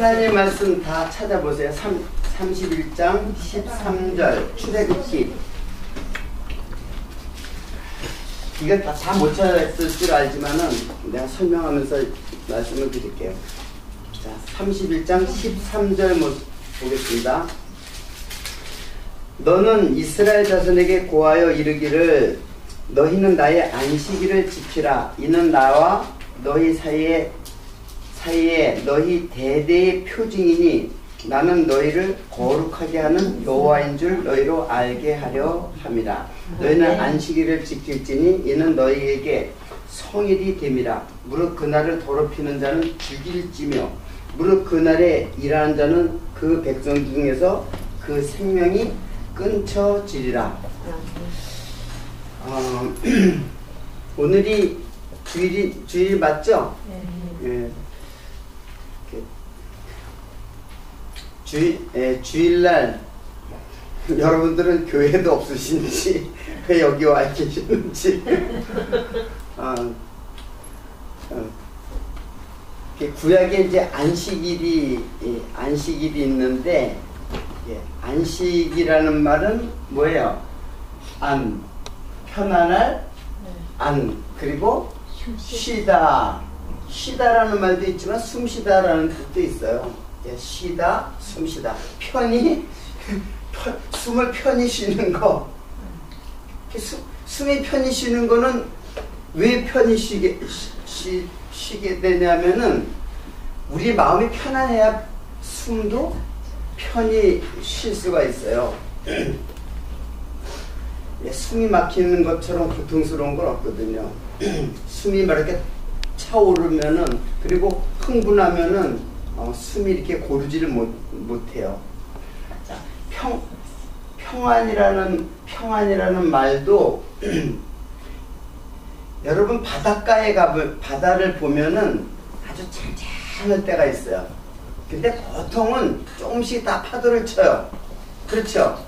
하나님의 말씀 다 찾아보세요. 31장 13절 출애굽기. 이거 다 못 찾았을 줄 알지만은 내가 설명하면서 말씀을 드릴게요. 자, 31장 13절 보겠습니다. 너는 이스라엘 자손에게 고하여 이르기를 너희는 나의 안식일을 지키라. 이는 나와 너희 사이에 너희 대대의 표징이니 나는 너희를 거룩하게 하는 여호와인 줄 너희로 알게 하려 함이라. 너희는 안식일을 지킬지니 이는 너희에게 성일이 됨이라. 무릇 그날을 더럽히는 자는 죽일지며 무릇 그날에 일하는 자는 그 백성 중에서 그 생명이 끊쳐지리라. 오늘이 주일 맞죠? 네. 주일날 여러분들은 교회도 없으신지 왜 여기 와 계시는지 구약에 이제 안식일이 있는데 안식이라는 말은 뭐예요? 편안할 그리고 쉬다라는 말도 있지만 숨쉬다라는 뜻도 있어요. 쉬다, 숨쉬다. 숨을 편히 쉬는 거. 숨이 편히 쉬는 거는 왜 편히 쉬게 되냐면은 우리 마음이 편안해야 숨도 편히 쉴 수가 있어요. 숨이 막히는 것처럼 고통스러운 건 없거든요. 숨이 막 이렇게 차오르면은, 그리고 흥분하면은 숨이 이렇게 고르지를 못해요. 자, 평안이라는 말도 여러분 바다를 보면은 아주 잔잔할 때가 있어요. 근데 보통은 조금씩 다 파도를 쳐요. 그렇죠?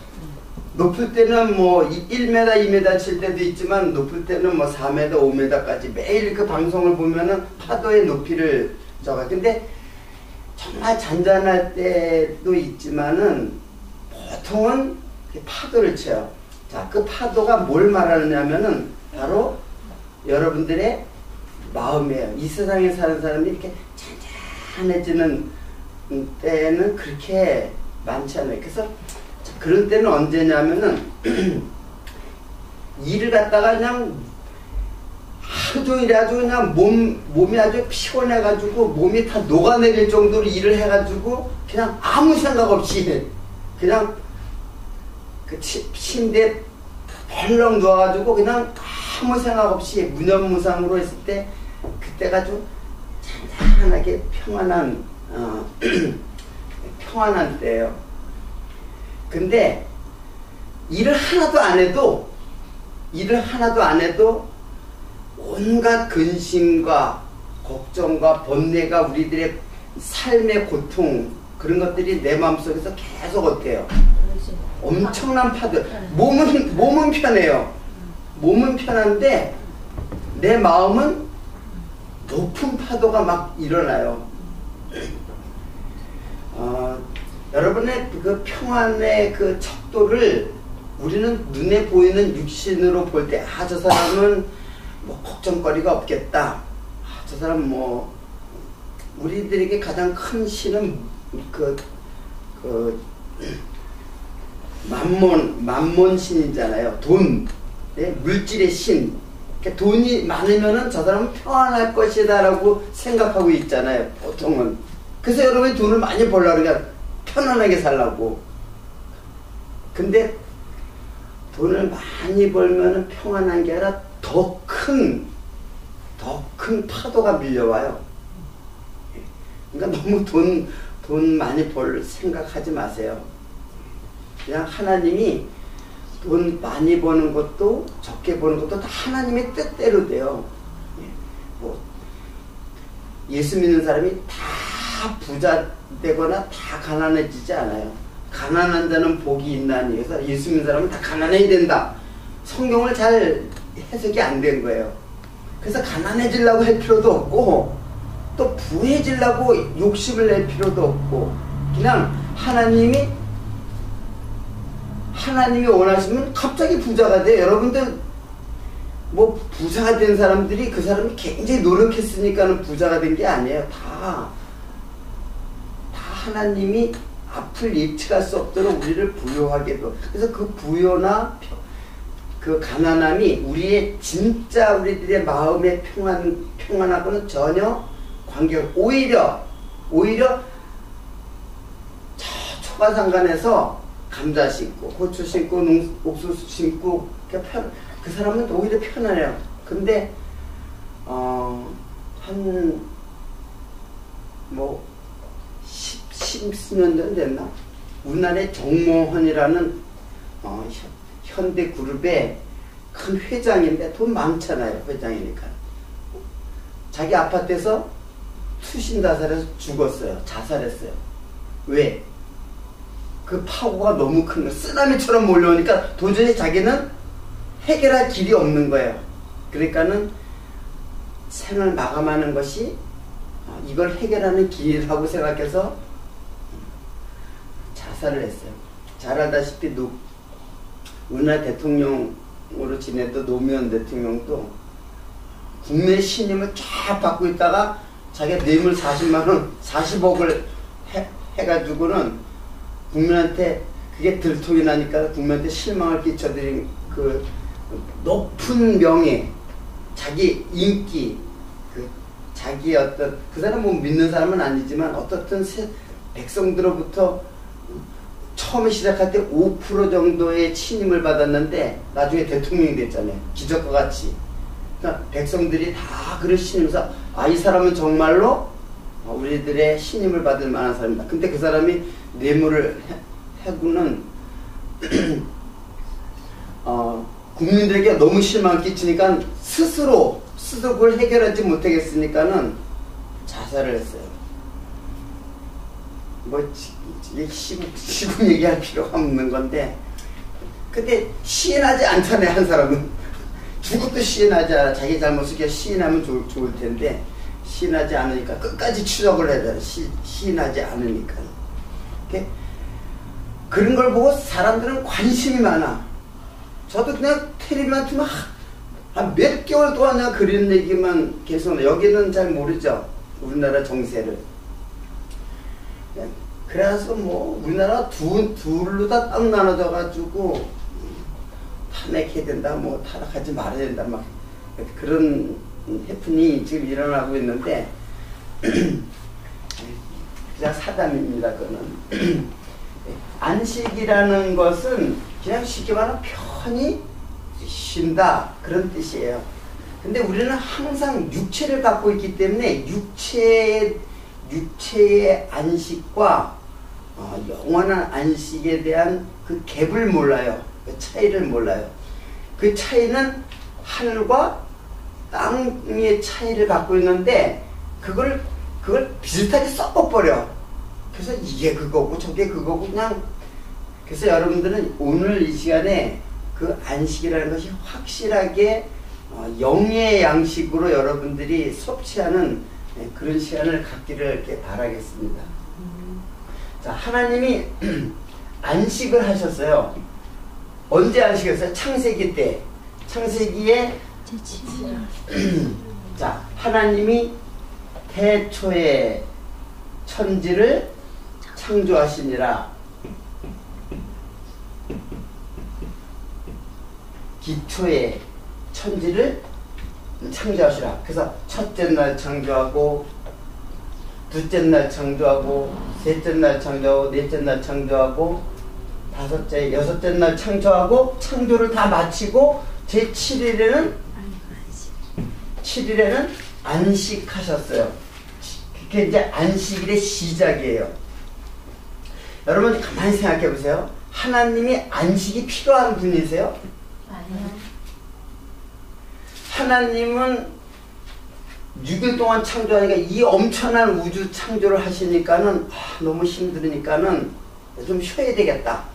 높을 때는 뭐 1m, 2m 칠 때도 있지만 높을 때는 뭐 4m, 5m까지 매일 그 방송을 보면은 파도의 높이를 적어요. 근데 정말 잔잔할 때도 있지만은 보통은 파도를 쳐요. 자, 그 파도가 뭘 말하느냐면은 바로 여러분들의 마음이에요. 이 세상에 사는 사람이 이렇게 잔잔해지는 때는 그렇게 많지 않아요. 그래서 그런 때는 언제냐면은 일을 갖다가 그냥 하루 종일 아주 그냥 몸이 아주 피곤해가지고 몸이 다 녹아내릴 정도로 일을 해가지고 그냥 아무 생각 없이 그냥 그 침대에 벌렁 누워가지고 그냥 아무 생각 없이 무념무상으로 했을 때 그때가 좀 잔잔하게 평안한 때예요. 근데 일을 하나도 안 해도 온갖 근심과 걱정과 번뇌가 우리들의 삶의 고통, 그런 것들이 내 마음속에서 계속 어때요? 엄청난 파도. 몸은 편해요. 몸은 편한데 내 마음은 높은 파도가 막 일어나요. 여러분의 그 평안의 그 척도를 우리는 눈에 보이는 육신으로 볼 때, 저 사람은 뭐 걱정거리가 없겠다. 저 사람 뭐 우리들에게 가장 큰 신은 만몬 신이잖아요. 돈, 물질의 신. 그러니까 돈이 많으면은 저 사람은 평안할 것이다라고 생각하고 있잖아요. 보통은. 그래서 여러분이 돈을 많이 벌려고 그러니까 편안하게 살라고. 근데 돈을 많이 벌면은 평안한 게 아니라 더 큰 파도가 밀려와요. 그러니까 너무 돈 많이 벌 생각하지 마세요. 그냥 하나님이 돈 많이 버는 것도 적게 버는 것도 다 하나님의 뜻대로 돼요. 뭐 예수 믿는 사람이 다 부자 되거나 다 가난해지지 않아요. 가난한 자는 복이 있나니. 그래서 예수 믿는 사람은 다 가난해야 된다. 성경을 잘 해석이 안 된 거예요. 그래서 가난해지려고 할 필요도 없고 또 부해지려고 욕심을 낼 필요도 없고, 그냥 하나님이 원하시면 갑자기 부자가 돼. 여러분들 뭐 부자가 된 사람들이 그 사람이 굉장히 노력했으니까는 부자가 된 게 아니에요. 다 하나님이 앞을 예측할 수 없도록 우리를 부요하게도. 그래서 그 부요나 그 가난함이 진짜 우리들의 마음의 평안하고는 전혀 관계가, 오히려 저 초가상간에서 감자 심고 고추 심고 옥수수 심고 그 사람은 오히려 편안해요. 근데 한 뭐 10년 전 됐나? 우리나라의 정모헌이라는 현대그룹의 큰 회장인데 돈 많잖아요. 회장이니까. 자기 아파트에서 투신자살해서 죽었어요. 자살했어요. 왜? 그 파고가 너무 큰 거예요. 쓰나미처럼 몰려오니까 도저히 자기는 해결할 길이 없는 거예요. 그러니까는 생을 마감하는 것이 이걸 해결하는 길이라고 생각해서 자살을 했어요. 잘 알다시피 우리나라 대통령으로 지내던 노무현 대통령도 국내 신임을 쫙 받고 있다가 자기가 뇌물 40만원, 40억을 해가지고는 국민한테 그게 들통이 나니까 국민한테 실망을 끼쳐드린 그 높은 명예, 자기 인기, 자기 어떤, 그 사람 뭐 믿는 사람은 아니지만 어떻든 백성들로부터 처음에 시작할 때 5% 정도의 친임을 받았는데 나중에 대통령이 됐잖아요. 기적과 같이. 그러니까 백성들이 다 그를 신임해서 이 사람은 정말로 우리들의 신임을 받을 만한 사람이다. 근데 그 사람이 뇌물을 해고는 국민들에게 너무 실망을 끼치니까 스스로 그걸 해결하지 못하겠으니까는 자살을 했어요. 뭐 시국 얘기할 필요가 없는 건데, 근데 시인하지 않잖아요. 한 사람은 죽어도 시인하지 않아. 자기 잘못을 시인하면 좋을 텐데 시인하지 않으니까 끝까지 추적을 해야 돼요. 시인하지 않으니까. 그런 걸 보고 사람들은 관심이 많아. 저도 그냥 텔레비만 틀면 한 몇 개월 동안 그냥 그런 얘기만 계속, 여기는 잘 모르죠. 우리나라 정세를. 그래서 뭐 우리나라 둘로 다 딱 나눠져 가지고 탄핵해야 된다, 뭐 타락하지 말아야 된다, 막 그런 해프닝이 지금 일어나고 있는데 그냥 사담입니다. 그거는 안식이라는 것은 그냥 쉽게 말하면 편히 쉰다, 그런 뜻이에요. 근데 우리는 항상 육체를 갖고 있기 때문에 육체의 안식과 영원한 안식에 대한 그 갭을 몰라요. 그 차이를 몰라요. 그 차이는 하늘과 땅의 차이를 갖고 있는데 그걸 비슷하게 섞어버려. 그래서 이게 그거고 저게 그거고 그냥. 그래서 여러분들은 오늘 이 시간에 그 안식이라는 것이 확실하게 영의 양식으로 여러분들이 섭취하는 그런 시간을 갖기를 이렇게 바라겠습니다. 자, 하나님이 안식을 하셨어요. 언제 안식했어요? 창세기 때. 창세기에 자, 하나님이 태초에 천지를 창조하시니라. 기초에 천지를 창조하시라. 그래서 첫째 날 창조하고, 둘째 날 창조하고, 셋째 날 창조하고, 넷째 날 창조하고, 다섯째, 여섯째 날 창조하고, 창조를 다 마치고 제 7일에는 안식하셨어요. 그게 이제 안식일의 시작이에요. 여러분 가만히 생각해 보세요. 하나님이 안식이 필요한 분이세요? 아니요. 하나님은 6일 동안 창조하니까 이 엄청난 우주 창조를 하시니까는 너무 힘들으니까는 좀 쉬어야 되겠다.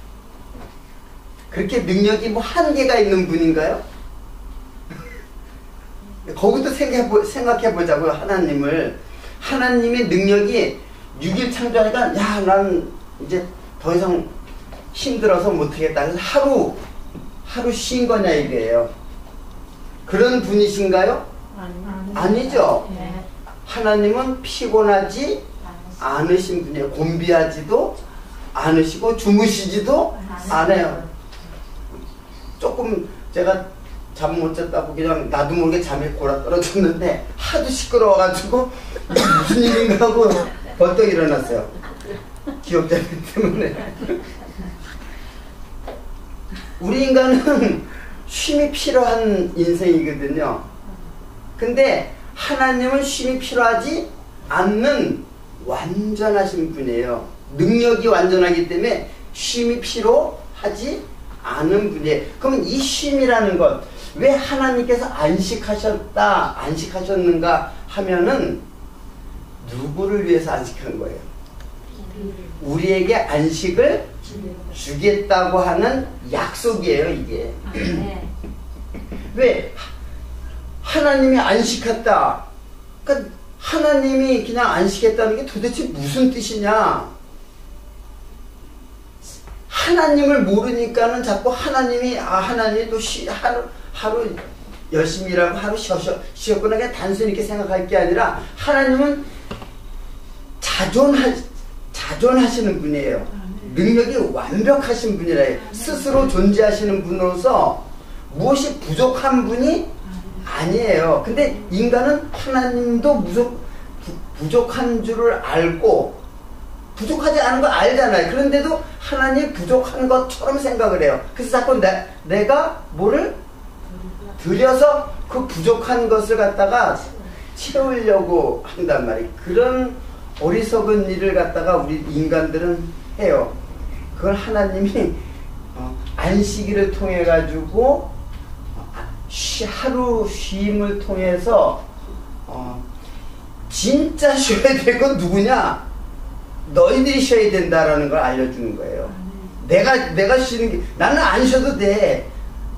그렇게 능력이 뭐 한계가 있는 분인가요? 거기도 생각해 보자고요. 하나님의 능력이 6일 창조하니까 야, 난 이제 더 이상 힘들어서 못하겠다. 그래서 하루 쉰 거냐 이거예요. 그런 분이신가요? 아니죠. 네. 하나님은 피곤하지 않으신 분이에요. 곤비하지도 않으시고 주무시지도 않아요. 조금 제가 잠 못 잤다고 그냥 나도 모르게 잠이 골아 떨어졌는데 하도 시끄러워가지고 이게 무슨 일인가 하고 벌떡 일어났어요. 기억자들 때문에. 우리 인간은 쉼이 필요한 인생이거든요. 근데 하나님은 쉼이 필요하지 않는 완전하신 분이에요. 능력이 완전하기 때문에 쉼이 필요하지 않은 분이에요. 그럼 이 쉼이라는 것, 왜 하나님께서 안식하셨는가 하면은 누구를 위해서 안식한 거예요? 우리에게 안식을 주겠다고 하는 약속이에요, 이게. 왜? 하나님이 안식했다. 그러니까 하나님이 그냥 안식했다는 게 도대체 무슨 뜻이냐? 하나님을 모르니까는 자꾸 하나님이 하나님이 또 하루 열심히 일하고 하루 쉬었구나 그냥 단순히 이렇게 생각할 게 아니라 하나님은 자존하시는 분이에요. 능력이 완벽하신 분이라 해요. 스스로 존재하시는 분으로서 무엇이 부족한 분이 아니에요. 근데 인간은 하나님도 부족한 줄을 알고 부족하지 않은 걸 알잖아요. 그런데도 하나님 부족한 것처럼 생각을 해요. 그래서 자꾸 내가 뭐를 들여서 그 부족한 것을 갖다가 채우려고 한단 말이에요. 그런 어리석은 일을 갖다가 우리 인간들은 해요. 그걸 하나님이 안식일을 통해 가지고 하루 쉼을 통해서 진짜 쉬어야 될 건 누구냐? 너희들이 쉬어야 된다라는 걸 알려주는 거예요. 내가 쉬는 게 나는 안 쉬어도 돼.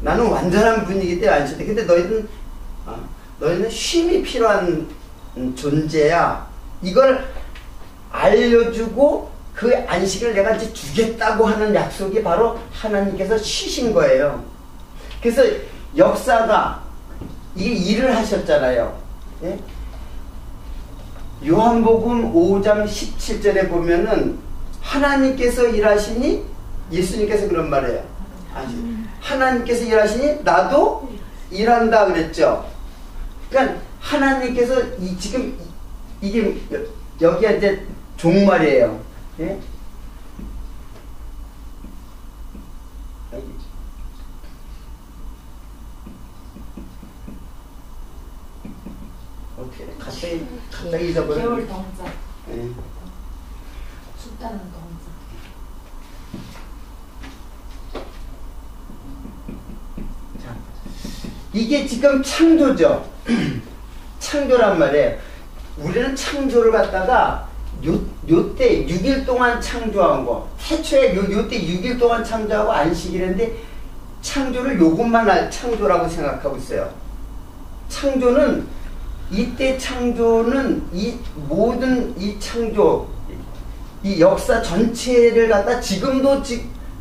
나는 완전한 분이기 때문에 안 쉬어도 돼. 근데 너희는 쉼이 필요한 존재야. 이걸 알려주고 그 안식을 내가 이제 주겠다고 하는 약속이 바로 하나님께서 쉬신 거예요. 그래서 역사가 이 일을 하셨잖아요. 예? 요한복음 5장 17절에 보면은 하나님께서 일하시니 예수님께서 그런 말이에요. 하나님께서 일하시니 나도 일한다 그랬죠. 그러니까 하나님께서 지금 이게 여기가 이제 종말이에요. 예? 어떻게 갑자기 잊어버려. 개월 동자. 예. 춥다는 동자. 자, 이게 지금 창조죠. 창조란 말이에요. 우리는 창조를 갖다가 요때 6일 동안 창조한 거, 태초에 요때 6일 동안 창조하고 안식일인데 창조를 요것만 창조라고 생각하고 있어요. 창조는 이때 창조는 이 모든 이 창조, 이 역사 전체를 갖다 지금도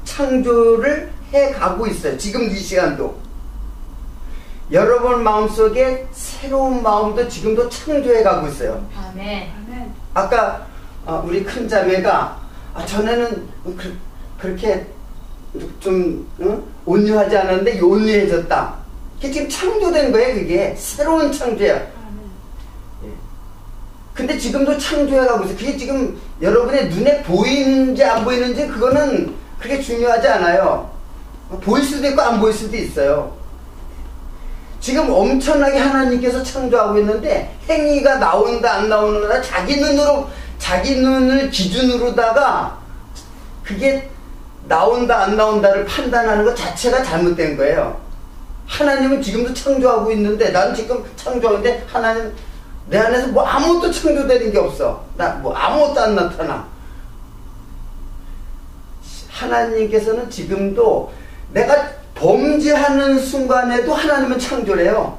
창조를 해 가고 있어요. 지금 이 시간도. 여러분 마음속에 새로운 마음도 지금도 창조해 가고 있어요. 아멘. 아까 우리 큰 자매가 전에는 그렇게 좀 온유하지 않았는데 온유해졌다. 그게 지금 창조된 거예요. 그게 새로운 창조야. 근데 지금도 창조해 가고 있어요. 그게 지금 여러분의 눈에 보이는지 안 보이는지 그거는 그렇게 중요하지 않아요. 보일 수도 있고 안 보일 수도 있어요. 지금 엄청나게 하나님께서 창조하고 있는데 행위가 나온다 안 나오는 거다 자기 눈을 기준으로다가 그게 나온다 안 나온다를 판단하는 것 자체가 잘못된 거예요. 하나님은 지금도 창조하고 있는데 나는 지금 창조하는데 하나님 내 안에서 뭐 아무것도 창조되는 게 없어. 나 뭐 아무것도 안 나타나. 하나님께서는 지금도 내가 범죄하는 순간에도 하나님은 창조래요.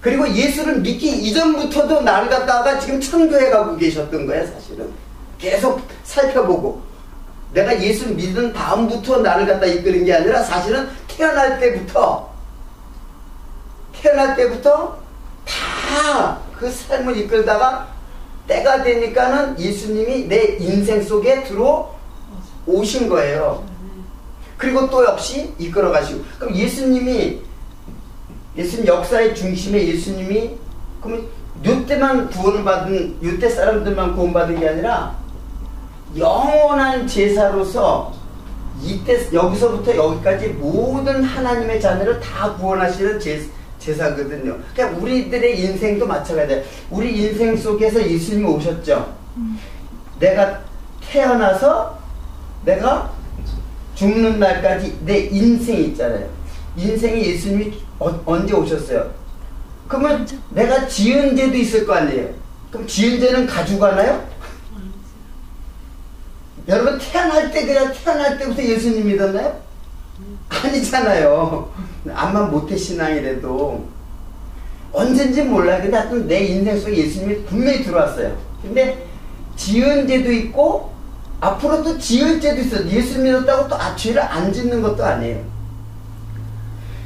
그리고 예수를 믿기 이전부터도 나를 갖다가 지금 청교해 가고 계셨던 거예요, 사실은. 계속 살펴보고. 내가 예수 믿은 다음부터 나를 갖다 이끄는 게 아니라 사실은 태어날 때부터 다 그 삶을 이끌다가 때가 되니까는 예수님이 내 인생 속에 들어오신 거예요. 그리고 또 역시 이끌어 가시고. 그럼 예수님 역사의 중심에 예수님이 그럼 요때만 구원을 받은, 요때 사람들만 구원받은 게 아니라 영원한 제사로서 이때 여기서부터 여기까지 모든 하나님의 자녀를 다 구원하시는 제사거든요. 그러니까 우리들의 인생도 마찬가지예요. 우리 인생 속에서 예수님이 오셨죠. 내가 태어나서 내가 죽는 날까지 내 인생이 있잖아요. 인생에 예수님이 언제 오셨어요? 그러면 내가 지은 죄도 있을 거 아니에요. 그럼 지은 죄는 가져가나요? 여러분 태어날 때부터 예수님 믿었나요? 아니잖아요. 암만 모태신앙이라도 언젠지 몰라요. 근데 하여튼 내 인생 속에 예수님이 분명히 들어왔어요. 근데 지은 죄도 있고 앞으로 또 지을 죄도 있어요. 예수 믿었다고 또 죄를 안 짓는 것도 아니에요.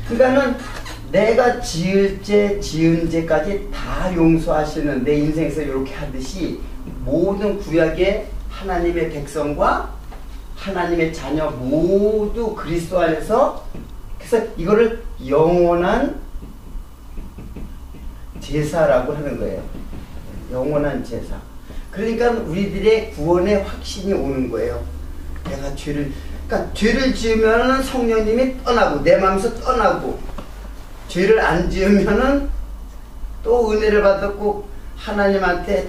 그러니까는 내가 지은 죄까지 다 용서하시는 내 인생에서 이렇게 하듯이 모든 구약의 하나님의 백성과 하나님의 자녀 모두 그리스도 안에서, 그래서 이거를 영원한 제사라고 하는 거예요. 영원한 제사. 그러니까 우리들의 구원의 확신이 오는 거예요. 내가 그러니까 죄를 지으면은 성령님이 떠나고 내 마음에서 떠나고, 죄를 안 지으면은 또 은혜를 받았고 하나님한테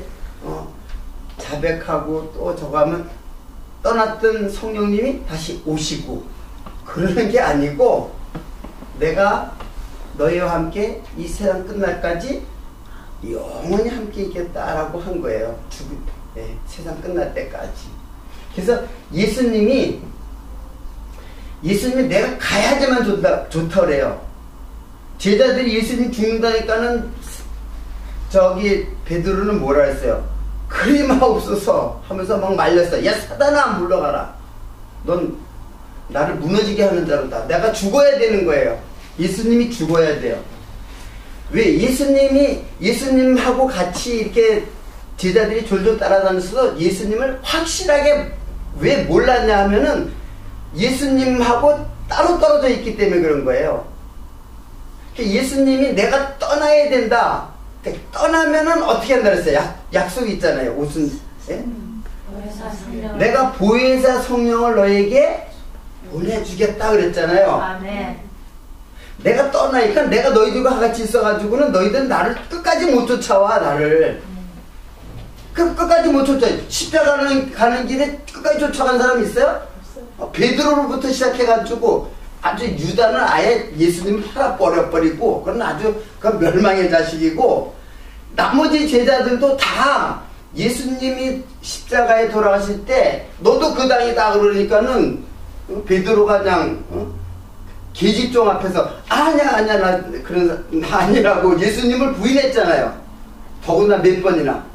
자백하고 또 저거 하면 떠났던 성령님이 다시 오시고, 그러는 게 아니고 내가 너희와 함께 이 세상 끝날까지 영원히 함께 있겠다라고 한 거예요. 세상 끝날 때까지. 그래서 예수님이 내가 가야지만 좋다 그래요. 제자들이 예수님 죽는다니까는 저기 베드로는 뭐라 했어요? 그리마옵소서 하면서 막 말렸어요. 야 사단아 물러가라. 넌 나를 무너지게 하는 자로다. 내가 죽어야 되는 거예요. 예수님이 죽어야 돼요. 왜? 예수님하고 같이 이렇게 제자들이 졸졸 따라다니면서 예수님을 확실하게 왜 몰랐냐 하면은 예수님하고 따로 떨어져 있기 때문에 그런 거예요. 예수님이 내가 떠나야 된다. 떠나면은 어떻게 한다 그랬어요? 약속이 있잖아요. 무슨, 예? 내가 보혜사 성령을 너에게 보내주겠다 그랬잖아요. 아멘. 내가 떠나니까 내가 너희들과 같이 있어가지고는 너희들은 나를 끝까지 못 쫓아와, 나를. 끝까지 못 쫓아와. 십자가 가는 길에 끝까지 쫓아간 사람 있어요? 베드로로부터 시작해가지고 아주 유다는 아예 예수님 팔아버려버리고 그건 아주 멸망의 자식이고, 나머지 제자들도 다 예수님이 십자가에 돌아가실 때 너도 그 당이다 그러니까는 베드로가 그냥 계집종 앞에서 아니야 나 아니라고 예수님을 부인했잖아요. 더구나 몇 번이나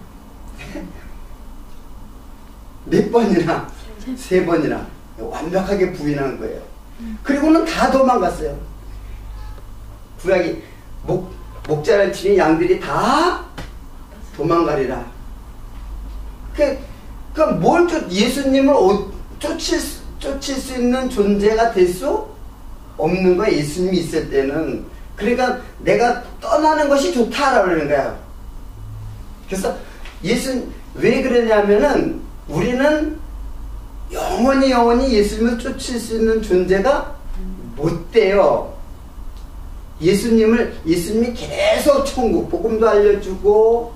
세 번이나 완벽하게 부인한 거예요. 그리고는 다 도망갔어요. 구약이 목자를 치는 양들이 다 도망가리라. 뭘 예수님을 쫓을 수 있는 존재가 될 수 없는 거예요. 예수님이 있을 때는. 그러니까 내가 떠나는 것이 좋다라고 그러는 거야. 그래서 왜 그러냐면은 우리는 영원히 예수님을 쫓을 수 있는 존재가 못 돼요. 예수님이 계속 천국 복음도 알려주고,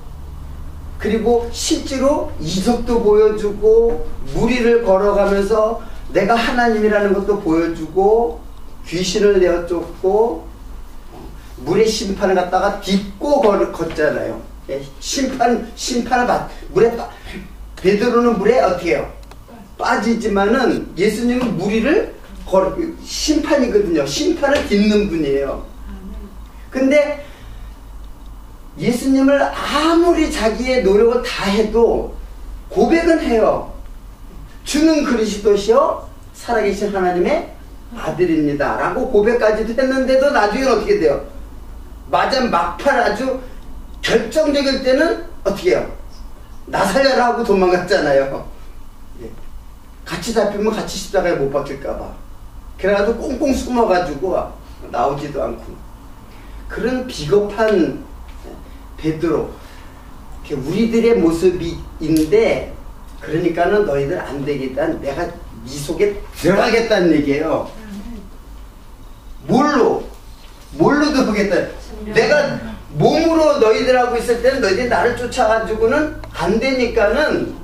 그리고 실제로 이적도 보여주고, 무리를 걸어가면서 내가 하나님이라는 것도 보여주고, 귀신을 내어쫓고, 물의 심판을 갖다가 딛고 걷잖아요. 심판을 베드로는 물에 어떻게 해요? 빠지지만은 예수님은 무리를 심판이거든요. 심판을 딛는 분이에요. 근데 예수님을 아무리 자기의 노력을 다 해도 고백은 해요. 주는 그리스도시요 살아계신 하나님의 아들입니다 라고 고백까지도 했는데도 나중에는 어떻게 돼요? 맞아 막판 아주 결정적일 때는 어떻게 해요? 나 살려라 하고 도망갔잖아요. 예. 같이 잡히면 같이 십자가에 못 박힐까봐 그래가지고 꽁꽁 숨어가지고 나오지도 않고 그런 비겁한 베드로 우리들의 모습인데 그러니까는 너희들 안 되겠다. 내가 네 속에 들어가겠다는 얘기예요. 뭘로 들어가겠다. 내가 몸으로 너희들하고 있을 때는 너희들이 나를 쫓아가지고는 안 되니까는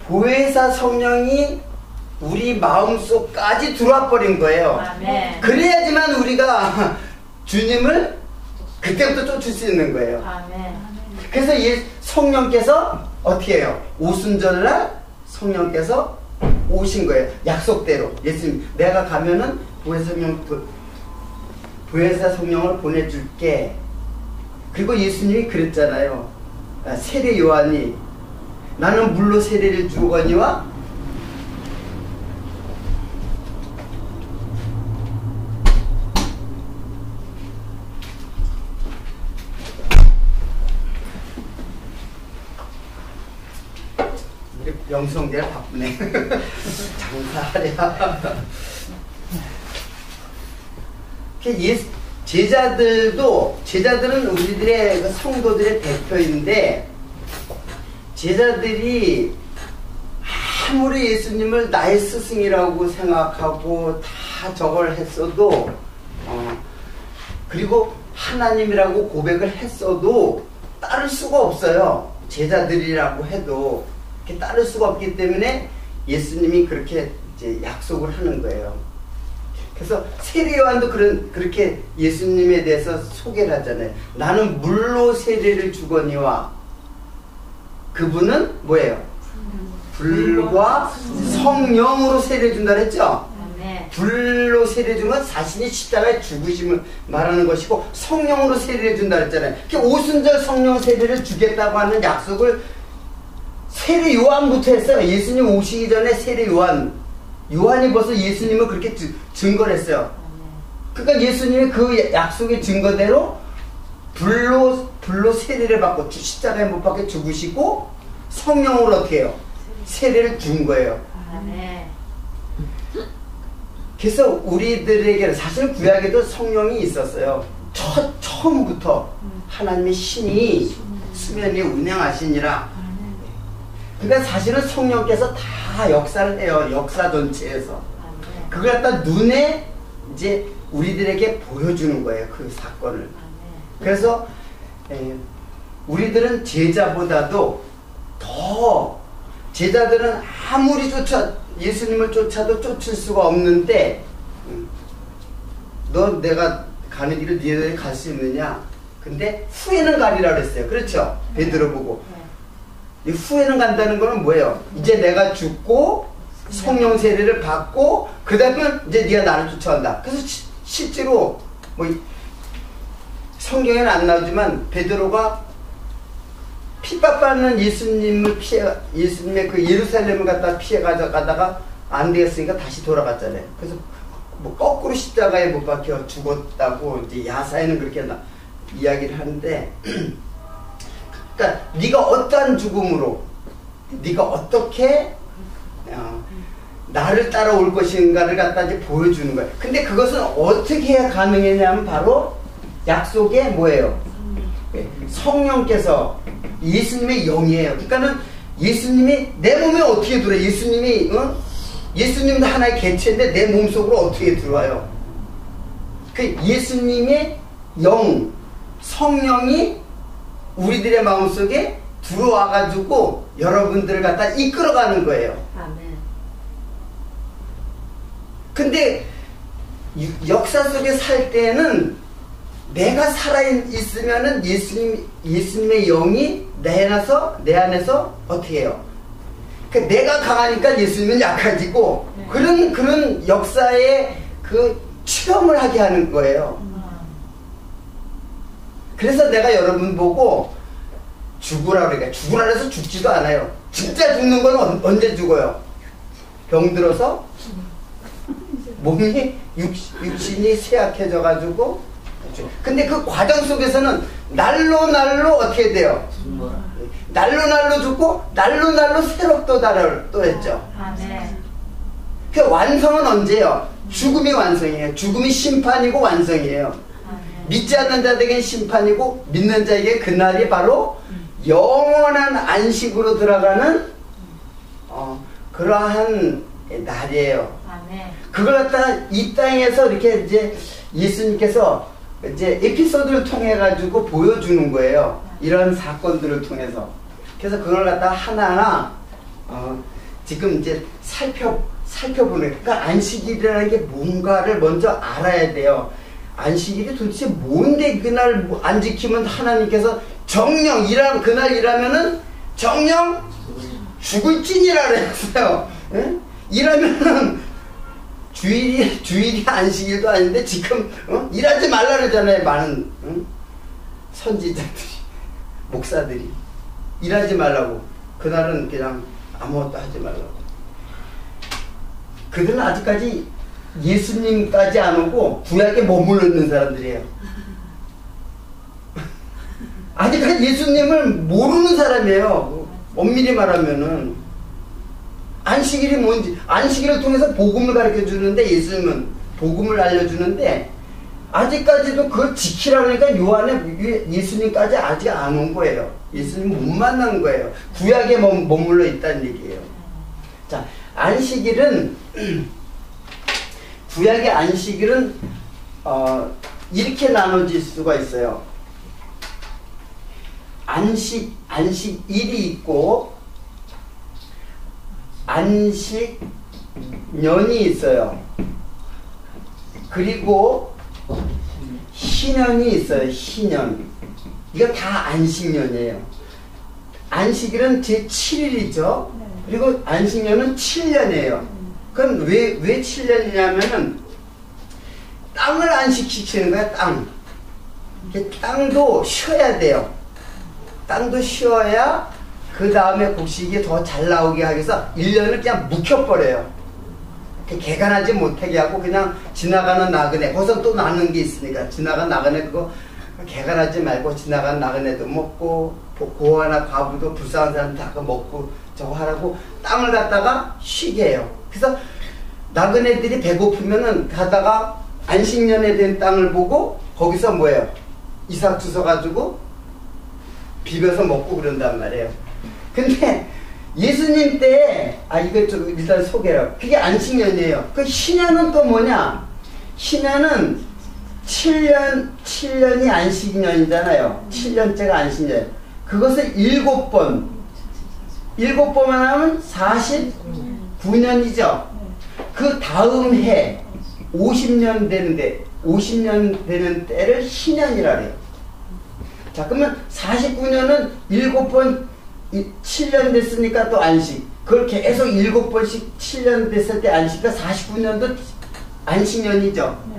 보혜사 성령이 우리 마음속까지 들어와 버린 거예요. 그래야지만 우리가 주님을 그때부터 쫓을 수 있는 거예요. 그래서 성령께서 어떻게 해요? 오순절날 성령께서 오신 거예요. 약속대로. 예수님 내가 가면은 보혜사 성령을 보내줄게. 그리고 예수님이 그랬잖아요. 세례 요한이 나는 물로 세례를 주거니와 영성대가 바쁘네. 장사하랴. 제자들은 우리들의 성도들의 대표인데 제자들이 아무리 예수님을 나의 스승이라고 생각하고 다 저걸 했어도 그리고 하나님이라고 고백을 했어도 따를 수가 없어요. 제자들이라고 해도 따를 수가 없기 때문에 예수님이 그렇게 이제 약속을 하는 거예요. 그래서 세례 요한도 그렇게 예수님에 대해서 소개를 하잖아요. 나는 물로 세례를 주거니와 그분은 뭐예요? 불과 성령으로 세례 준다 그랬죠? 불로 세례 준 건 자신이 십자가에 죽으심을 말하는 것이고 성령으로 세례를 준다 그랬잖아요. 오순절 성령 세례를 주겠다고 하는 약속을 세례 요한부터 했어요. 예수님 오시기 전에 세례 요한이 벌써 예수님을 그렇게 증거를 했어요. 그러니까 예수님이 그 약속의 증거대로 불로 세례를 받고 십자가에 못 박혀 죽으시고 성령으로 어떻게 해요? 세례를 준 거예요. 그래서 우리들에게는 사실 구약에도 성령이 있었어요. 처음부터 하나님의 신이 수면 위에 운행하시니라. 그러니까 사실은 성령께서 다 역사를 해요. 역사 전체에서. 그걸 갖다 눈에 이제 우리들에게 보여주는 거예요. 그 사건을. 그래서 우리들은 제자보다도 더 제자들은 아무리 예수님을 쫓아도 쫓을 수가 없는데 너 내가 가는 길을 너희들이 갈 수 있느냐? 근데 후에는 가리라 그랬어요. 그렇죠? 베드로 보고. 이 후에는 간다는 거는 뭐예요? 이제 내가 죽고 성령 세례를 받고 그 다음에 이제 네가 나를 쫓아온다. 그래서 실제로 뭐 성경에는 안 나오지만 베드로가 핍박받는 예수님의 그 예루살렘을 갖다 피해 가다가 안 되겠으니까 다시 돌아갔잖아요. 그래서 뭐 거꾸로 십자가에 못 박혀 죽었다고 이제 야사에는 그렇게 이야기를 하는데 그러니까 네가 어떠한 죽음으로 네가 어떻게 나를 따라올 것인가를 갖다 이제 보여주는 거예요. 근데 그것은 어떻게 해야 가능했냐면 바로 약속의 뭐예요? 성령께서 예수님의 영이에요. 그러니까는 예수님이 내 몸에 어떻게 들어요? 예수님도 하나의 개체인데 내 몸속으로 어떻게 들어와요? 그 예수님의 영, 성령이 우리들의 마음속에 들어와가지고 여러분들을 갖다 이끌어가는 거예요. 아멘. 근데 역사 속에 살 때는 내가 살아있으면은 예수님의 영이 내 안에서 어떻게 해요? 내가 강하니까 예수님은 약해지고, 네. 그런 역사의 그 체험을 하게 하는 거예요. 그래서 내가 여러분 보고 죽으라 그러니까 죽으라 해서 죽지도 않아요. 진짜 죽는 건 언제 죽어요? 병들어서 몸이 육신이 쇠약해져가지고. 근데 그 과정 속에서는 날로 어떻게 돼요? 날로 죽고 날로 새로 또 했죠. 그 완성은 언제요? 죽음이 완성이에요. 죽음이 심판이고 완성이에요. 믿지 않는 자에게는 심판이고 믿는 자에게 그날이 바로 영원한 안식으로 들어가는 그러한 날이에요. 그걸 갖다 이 땅에서 이렇게 이제 예수님께서 이제 에피소드를 통해 가지고 보여주는 거예요. 이런 사건들을 통해서. 그래서 그걸 갖다 하나하나 지금 이제 살펴보는. 그러니까 안식일이라는 게 뭔가를 먼저 알아야 돼요. 안식일이 도대체 뭔데 그날 안 지키면 하나님께서 정령 그날 일하면은 정령 죽을 찐이라 그랬어요. 예? 일하면은 주일이 안식일도 아닌데 지금 일하지 말라 그러잖아요. 많은 선지자들이 목사들이 일하지 말라고. 그날은 그냥 아무것도 하지 말라고. 그들은 아직까지 예수님까지 안 오고 구약에 머물러 있는 사람들이에요. 아직까지 예수님을 모르는 사람이에요. 엄밀히 말하면은 안식일이 뭔지, 안식일을 통해서 복음을 가르쳐 주는데, 예수님은 복음을 알려주는데 아직까지도 그걸 지키라 그러니까 요한에 예수님까지 아직 안 온 거예요. 예수님 못 만난 거예요. 구약에 머물러 있다는 얘기예요. 자, 안식일은 구약의 안식일은 이렇게 나눠질 수가 있어요. 안식일이 있고 안식년이 있어요. 그리고 희년이 있어요. 희년. 이거 다 안식년이에요. 안식일은 제7일이죠. 그리고 안식년은 7년이에요. 그럼 왜 7년이냐면은 땅을 안식시키는 거야. 땅도 쉬어야 돼요. 땅도 쉬어야 그 다음에 곡식이 더 잘 나오게 하기 위해서 1년을 그냥 묵혀버려요. 개간하지 못하게 하고 그냥 지나가는 나그네, 거기서 또 나는 게 있으니까 지나가는 나그네 그거 개간하지 말고 지나가는 나그네도 먹고 고아나 과부도 불쌍한 사람 다 먹고 저거 하라고 땅을 갖다가 쉬게 해요. 그래서 나그네들이 배고프면은 가다가 안식년에 된 땅을 보고 거기서 뭐예요? 이삭 주워 가지고 비벼서 먹고 그런단 말이에요. 근데 예수님 때 이거 좀 일단 소개해요. 그게 안식년이에요. 그 희년은 또 뭐냐? 희년은 7년이 안식년이잖아요. 7년째가 안식년. 그것을 7번 하면 49년이죠. 그 다음 해 50년 되는 때를 희년이라 그래요. 자, 그러면 49년은 7번 7년 됐으니까 또 안식. 그걸 계속 7번씩 7년 됐을 때 안식이니까 49년도 안식년이죠.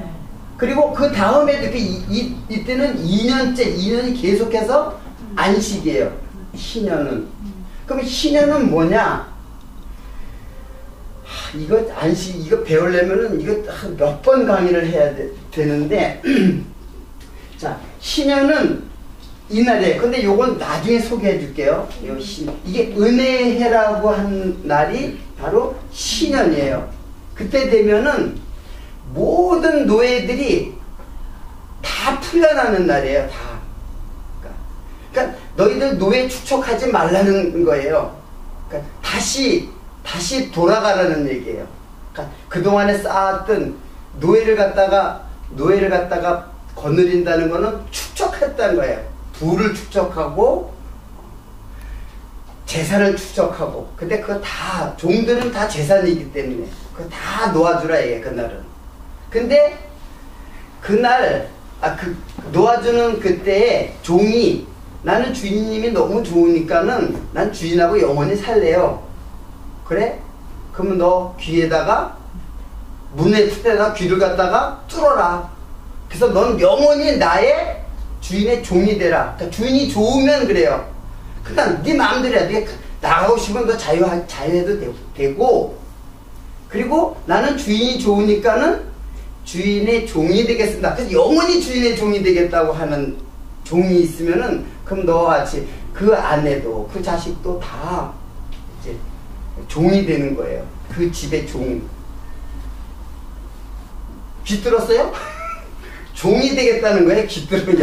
그리고 그 다음에도 이때는 2년이 계속해서 안식이에요. 희년은. 그럼 희년은 뭐냐? 이거 배우려면은 이거 몇 번 강의를 해야 되는데 자, 희년은 이날이에요. 근데 요건 나중에 소개해 줄게요. 이게 은혜해라고 한 날이 바로 신년이에요. 그때 되면은 모든 노예들이 다 풀려나는 날이에요. 다. 그러니까 너희들 노예 축적하지 말라는 거예요. 그러니까 다시 돌아가라는 얘기예요. 그러니까 그동안에 쌓았던 노예를 갖다가 거느린다는 거는 축적했다는 거예요. 부를 축적하고 재산을 축적하고. 근데 그거 다 종들은 다 재산이기 때문에 그거 다 놓아주라 얘기해. 그날은. 근데 그날 놓아주는 그때에 종이 나는 주인님이 너무 좋으니까는 난 주인하고 영원히 살래요. 그래? 그러면 너 귀에다가 문에 뜯에다 귀를 갖다가 뚫어라. 그래서 넌 영원히 나의 주인의 종이 되라. 그러니까 주인이 좋으면 그래요. 그러니까 네 마음대로야. 네가 나가고 싶으면 너 자유해도 되고, 그리고 나는 주인이 좋으니까는 주인의 종이 되겠습니다. 그래서 영원히 주인의 종이 되겠다고 하는 종이 있으면은, 그럼 너와 같이 그 아내도 그 자식도 다 이제 종이 되는 거예요. 그 집의 종. 귀들었어요? 종이 되겠다는 거예요. 귀들은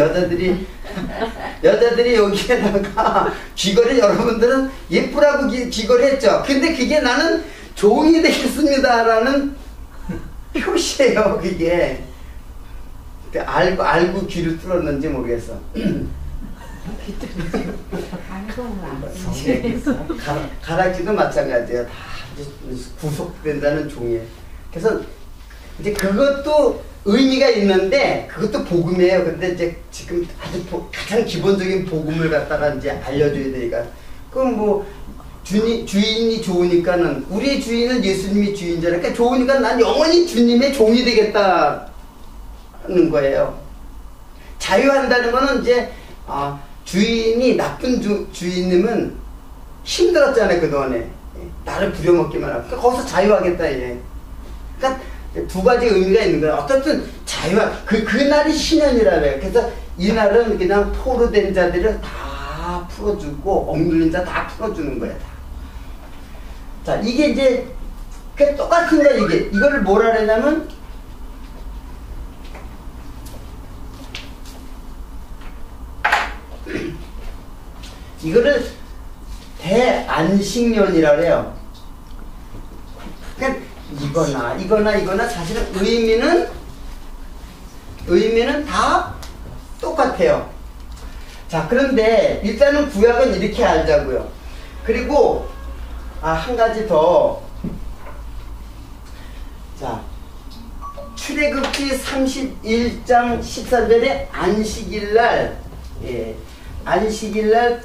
여자들이 여기에다가 귀걸이, 여러분들은 예쁘라고 귀걸이 했죠. 근데 그게 나는 종이 되겠습니다라는 표시예요. 그게 알고 귀를 뚫었는지 모르겠어. 가락지도 마찬가지예요. 다 구속된다는 종이에요. 그래서 이제 그것도 의미가 있는데 그것도 복음이에요. 근데 이제 지금 아주 가장 기본적인 복음을 갖다가 이제 알려줘야 되니까. 그럼 뭐 주인이 좋으니까는, 우리의 주인은 예수님이 주인이잖아요. 그러니까 좋으니까 난 영원히 주님의 종이 되겠다는 거예요. 자유한다는 거는 이제 주인이 나쁜 주인님은 힘들었잖아요. 그동안에 나를 부려먹기만 하고. 그러니까 거기서 자유하겠다 얘. 그러니까 두 가지 의미가 있는 거예요. 어쨌든 자유한 그날이 신년이라며요. 그래서 이날은 그냥 포로된 자들을 다 풀어주고 억눌린 자 다 풀어주는 거예요. 다. 자, 이게 이제 똑같은 거야. 이거를 뭐라 그러냐면 이거를 대안식년이라 그래요. 그러니까 이거나 사실은 의미는 다 똑같아요. 자, 그런데 일단은 구약은 이렇게 알자고요. 그리고 한 가지 더. 자, 출애굽기 31장 14절에 안식일날, 안식일날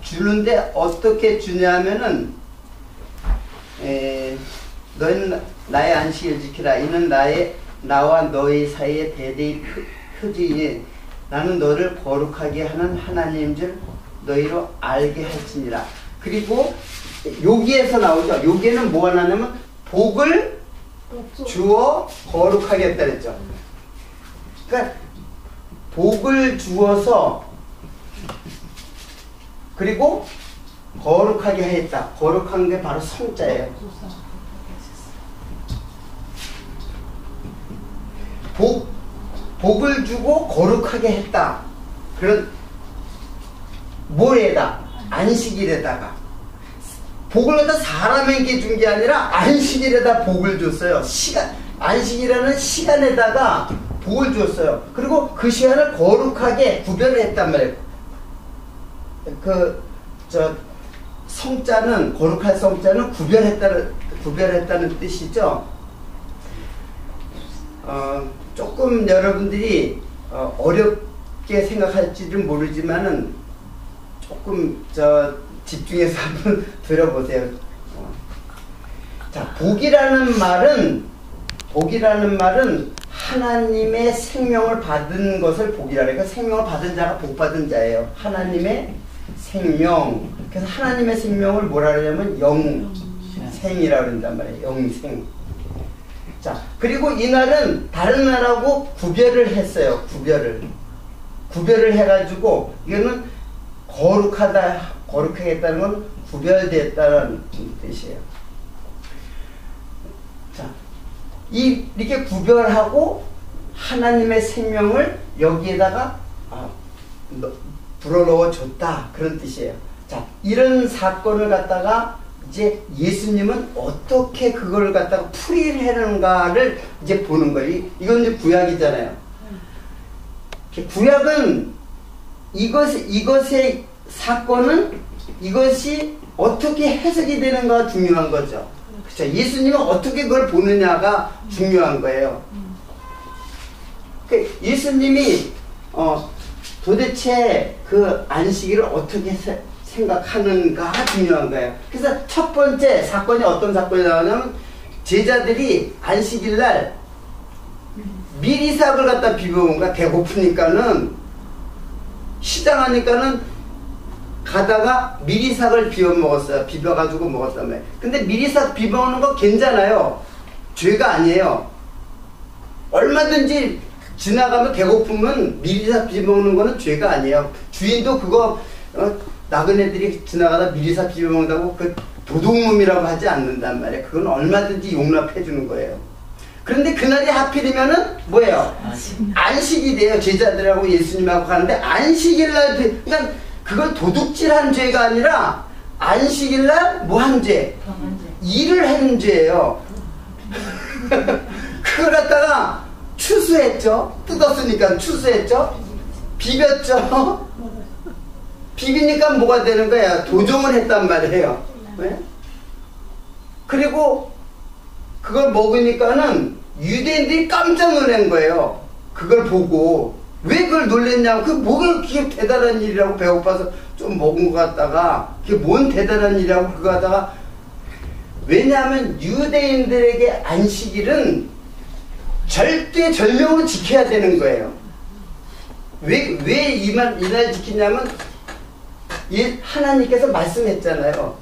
주는데 어떻게 주냐면은, 너희는 나의 안식일 지키라. 이는 나와 너희 사이의 대대의 표징이니 나는 너를 거룩하게 하는 하나님인 줄 너희로 알게 할지니라. 그리고 여기에서 나오죠. 여기에는 뭐가 나냐면 복을 주어 거룩하게 했다 그랬죠. 그러니까 복을 주어서 그리고 거룩하게 했다. 거룩한 게 바로 성자예요. 복을 주고 거룩하게 했다. 그런 뭐에다? 안식일에다가. 복을 갖다 사람에게 준 게 아니라 안식일에다 복을 줬어요. 안식이라는 시간에다가 복을 줬어요. 그리고 그 시간을 거룩하게 구별을 했단 말이에요. 성자는, 거룩할 성자는 구별했다는 뜻이죠. 조금 여러분들이 어렵게 생각할지는 모르지만은 조금 집중해서 한번 들어보세요. 자, 복이라는 말은 하나님의 생명을 받은 것을 복이라 그래요. 그러니까 생명을 받은 자가 복 받은 자예요. 하나님의 생명. 그래서 하나님의 생명을 뭐라 그러냐면 영생이라고 그런단 말이에요. 영생. 자, 그리고 이날은 다른 날하고 구별을 했어요. 구별을 해가지고, 이거는 거룩하겠다는 건 구별됐다는 뜻이에요. 자, 이렇게 구별하고 하나님의 생명을 여기에다가 불어넣어 줬다. 그런 뜻이에요. 자, 이런 사건을 갖다가 이제 예수님은 어떻게 그걸 갖다가 풀이를 해는가를 이제 보는 거예요. 이건 이제 구약이잖아요. 구약은 이것의 사건은 이것이 어떻게 해석이 되는가가 중요한 거죠. 그렇죠? 예수님은 어떻게 그걸 보느냐가 중요한 거예요. 예수님이 도대체 그 안식일을 어떻게 생각하는가가 중요한 거예요. 그래서 첫 번째 사건이 어떤 사건이 나오냐면 제자들이 안식일날 미리삭을 갖다 비벼먹으니까 배고프니까는 시장 하니까는 가다가 미리삭을 비벼먹었어요. 비벼가지고 먹었단 말이에요. 근데 미리삭 비벼먹는 거 괜찮아요. 죄가 아니에요. 얼마든지 지나가면 배고프면 미리삭 비벼먹는 거는 죄가 아니에요. 주인도 그거 나그네들이 지나가다 미리삭 비벼먹는다고 그 도둑놈이라고 하지 않는단 말이에요. 그건 얼마든지 용납해 주는 거예요. 그런데 그날이 하필이면은 뭐예요? 안식이 돼요. 제자들하고 예수님하고 가는데 안식일날, 그러니까 그건 도둑질한 죄가 아니라 안식일날 뭐 한 죄? 일을 한 죄예요. 그걸 갖다가 추수했죠. 뜯었으니까 추수했죠. 비볐죠. 비비니까 뭐가 되는 거야? 도정을 했단 말이에요. 네? 그리고 그걸 먹으니까는 유대인들이 깜짝 놀란 거예요. 그걸 보고. 왜 그걸 놀랬냐고. 그게 뭐가 그렇게 대단한 일이라고 배고파서 좀 먹은 것 같다가 그게 뭔 대단한 일이라고 그거 하다가 왜냐하면 유대인들에게 안식일은 절대 절명으로 지켜야 되는 거예요. 왜 이날 지키냐면 하나님께서 말씀했잖아요.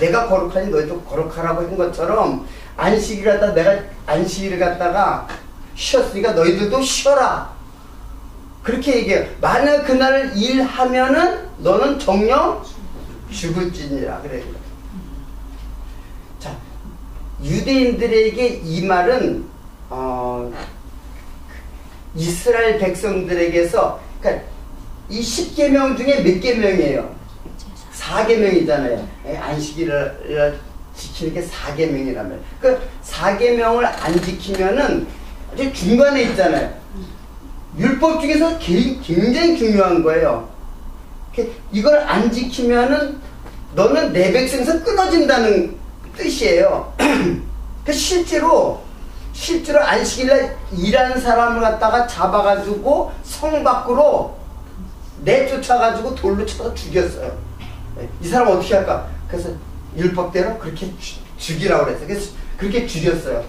내가 거룩하니 너희도 거룩하라고 한 것처럼 안식일 갖다 내가 안식일을 갖다가 쉬었으니까 너희들도 쉬어라. 그렇게 얘기해요. 만약 그날 일하면은 너는 정령 죽을지니라. 그래요. 자, 유대인들에게 이 말은 이스라엘 백성들에게서 그러니까 이 10계명 중에 몇 계명이에요? 4계명이잖아요. 안식일을 지키는 게 4계명이라면 그 4계명을 안 지키면은 아주 중간에 있잖아요. 율법 중에서 굉장히 중요한 거예요. 이걸 안 지키면은 너는 내 백성에서 끊어진다는 뜻이에요. 실제로 안식일날 일하는 사람을 갖다가 잡아가지고 성 밖으로 내쫓아가지고 돌로 쳐서 죽였어요. 이 사람 어떻게 할까? 그래서 율법대로 그렇게 죽이라고 그랬어요. 그래서 그렇게 죽였어요.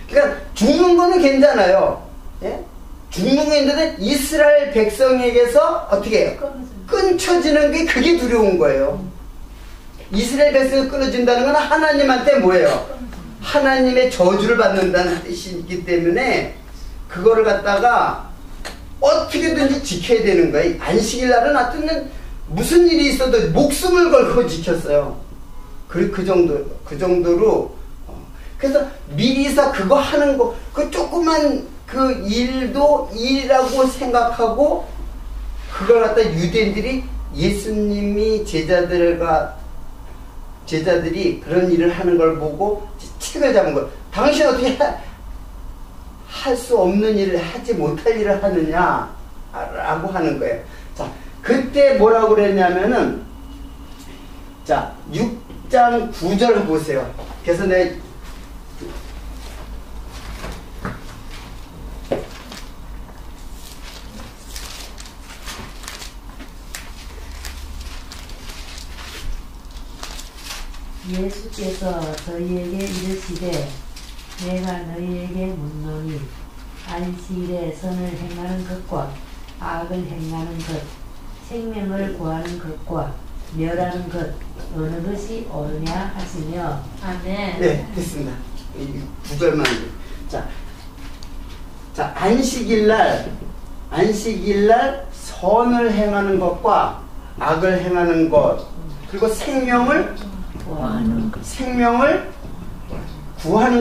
그러니까 죽는 거는 괜찮아요. 예? 죽는 거 있는데 이스라엘 백성에게서 어떻게 해요? 끊쳐지는 게 그게 두려운 거예요. 이스라엘 백성이 끊어진다는 건 하나님한테 뭐예요? 하나님의 저주를 받는다는 뜻이기 때문에 그거를 갖다가 어떻게든지 지켜야 되는 거예요. 안식일 날은 하여튼 무슨 일이 있어도 목숨을 걸고 지켰어요. 그 정도로. 그래서 미리사 그거 하는 거, 그 조그만 그 일도 일이라고 생각하고 그걸 갖다 유대인들이 예수님이 제자들이 그런 일을 하는 걸 보고 책을 잡은 거예요. 당신 어떻게 할 수 없는 일을 하지 못할 일을 하느냐 라고 하는 거예요. 자, 그때 뭐라고 그랬냐면은 자 6장 9절 보세요. 그래서 내가 예수께서 저희에게 이르시되 내가 너희에게 묻노니 안식일에 선을 행하는 것과 악을 행하는 것 생명을 구하는 것과 멸하는 것 어느 것이 옳으냐 하시며 아멘. 네, 됐습니다. 이 9절만. 자, 안식일날 선을 행하는 것과 악을 행하는 것 그리고 생명을 구하는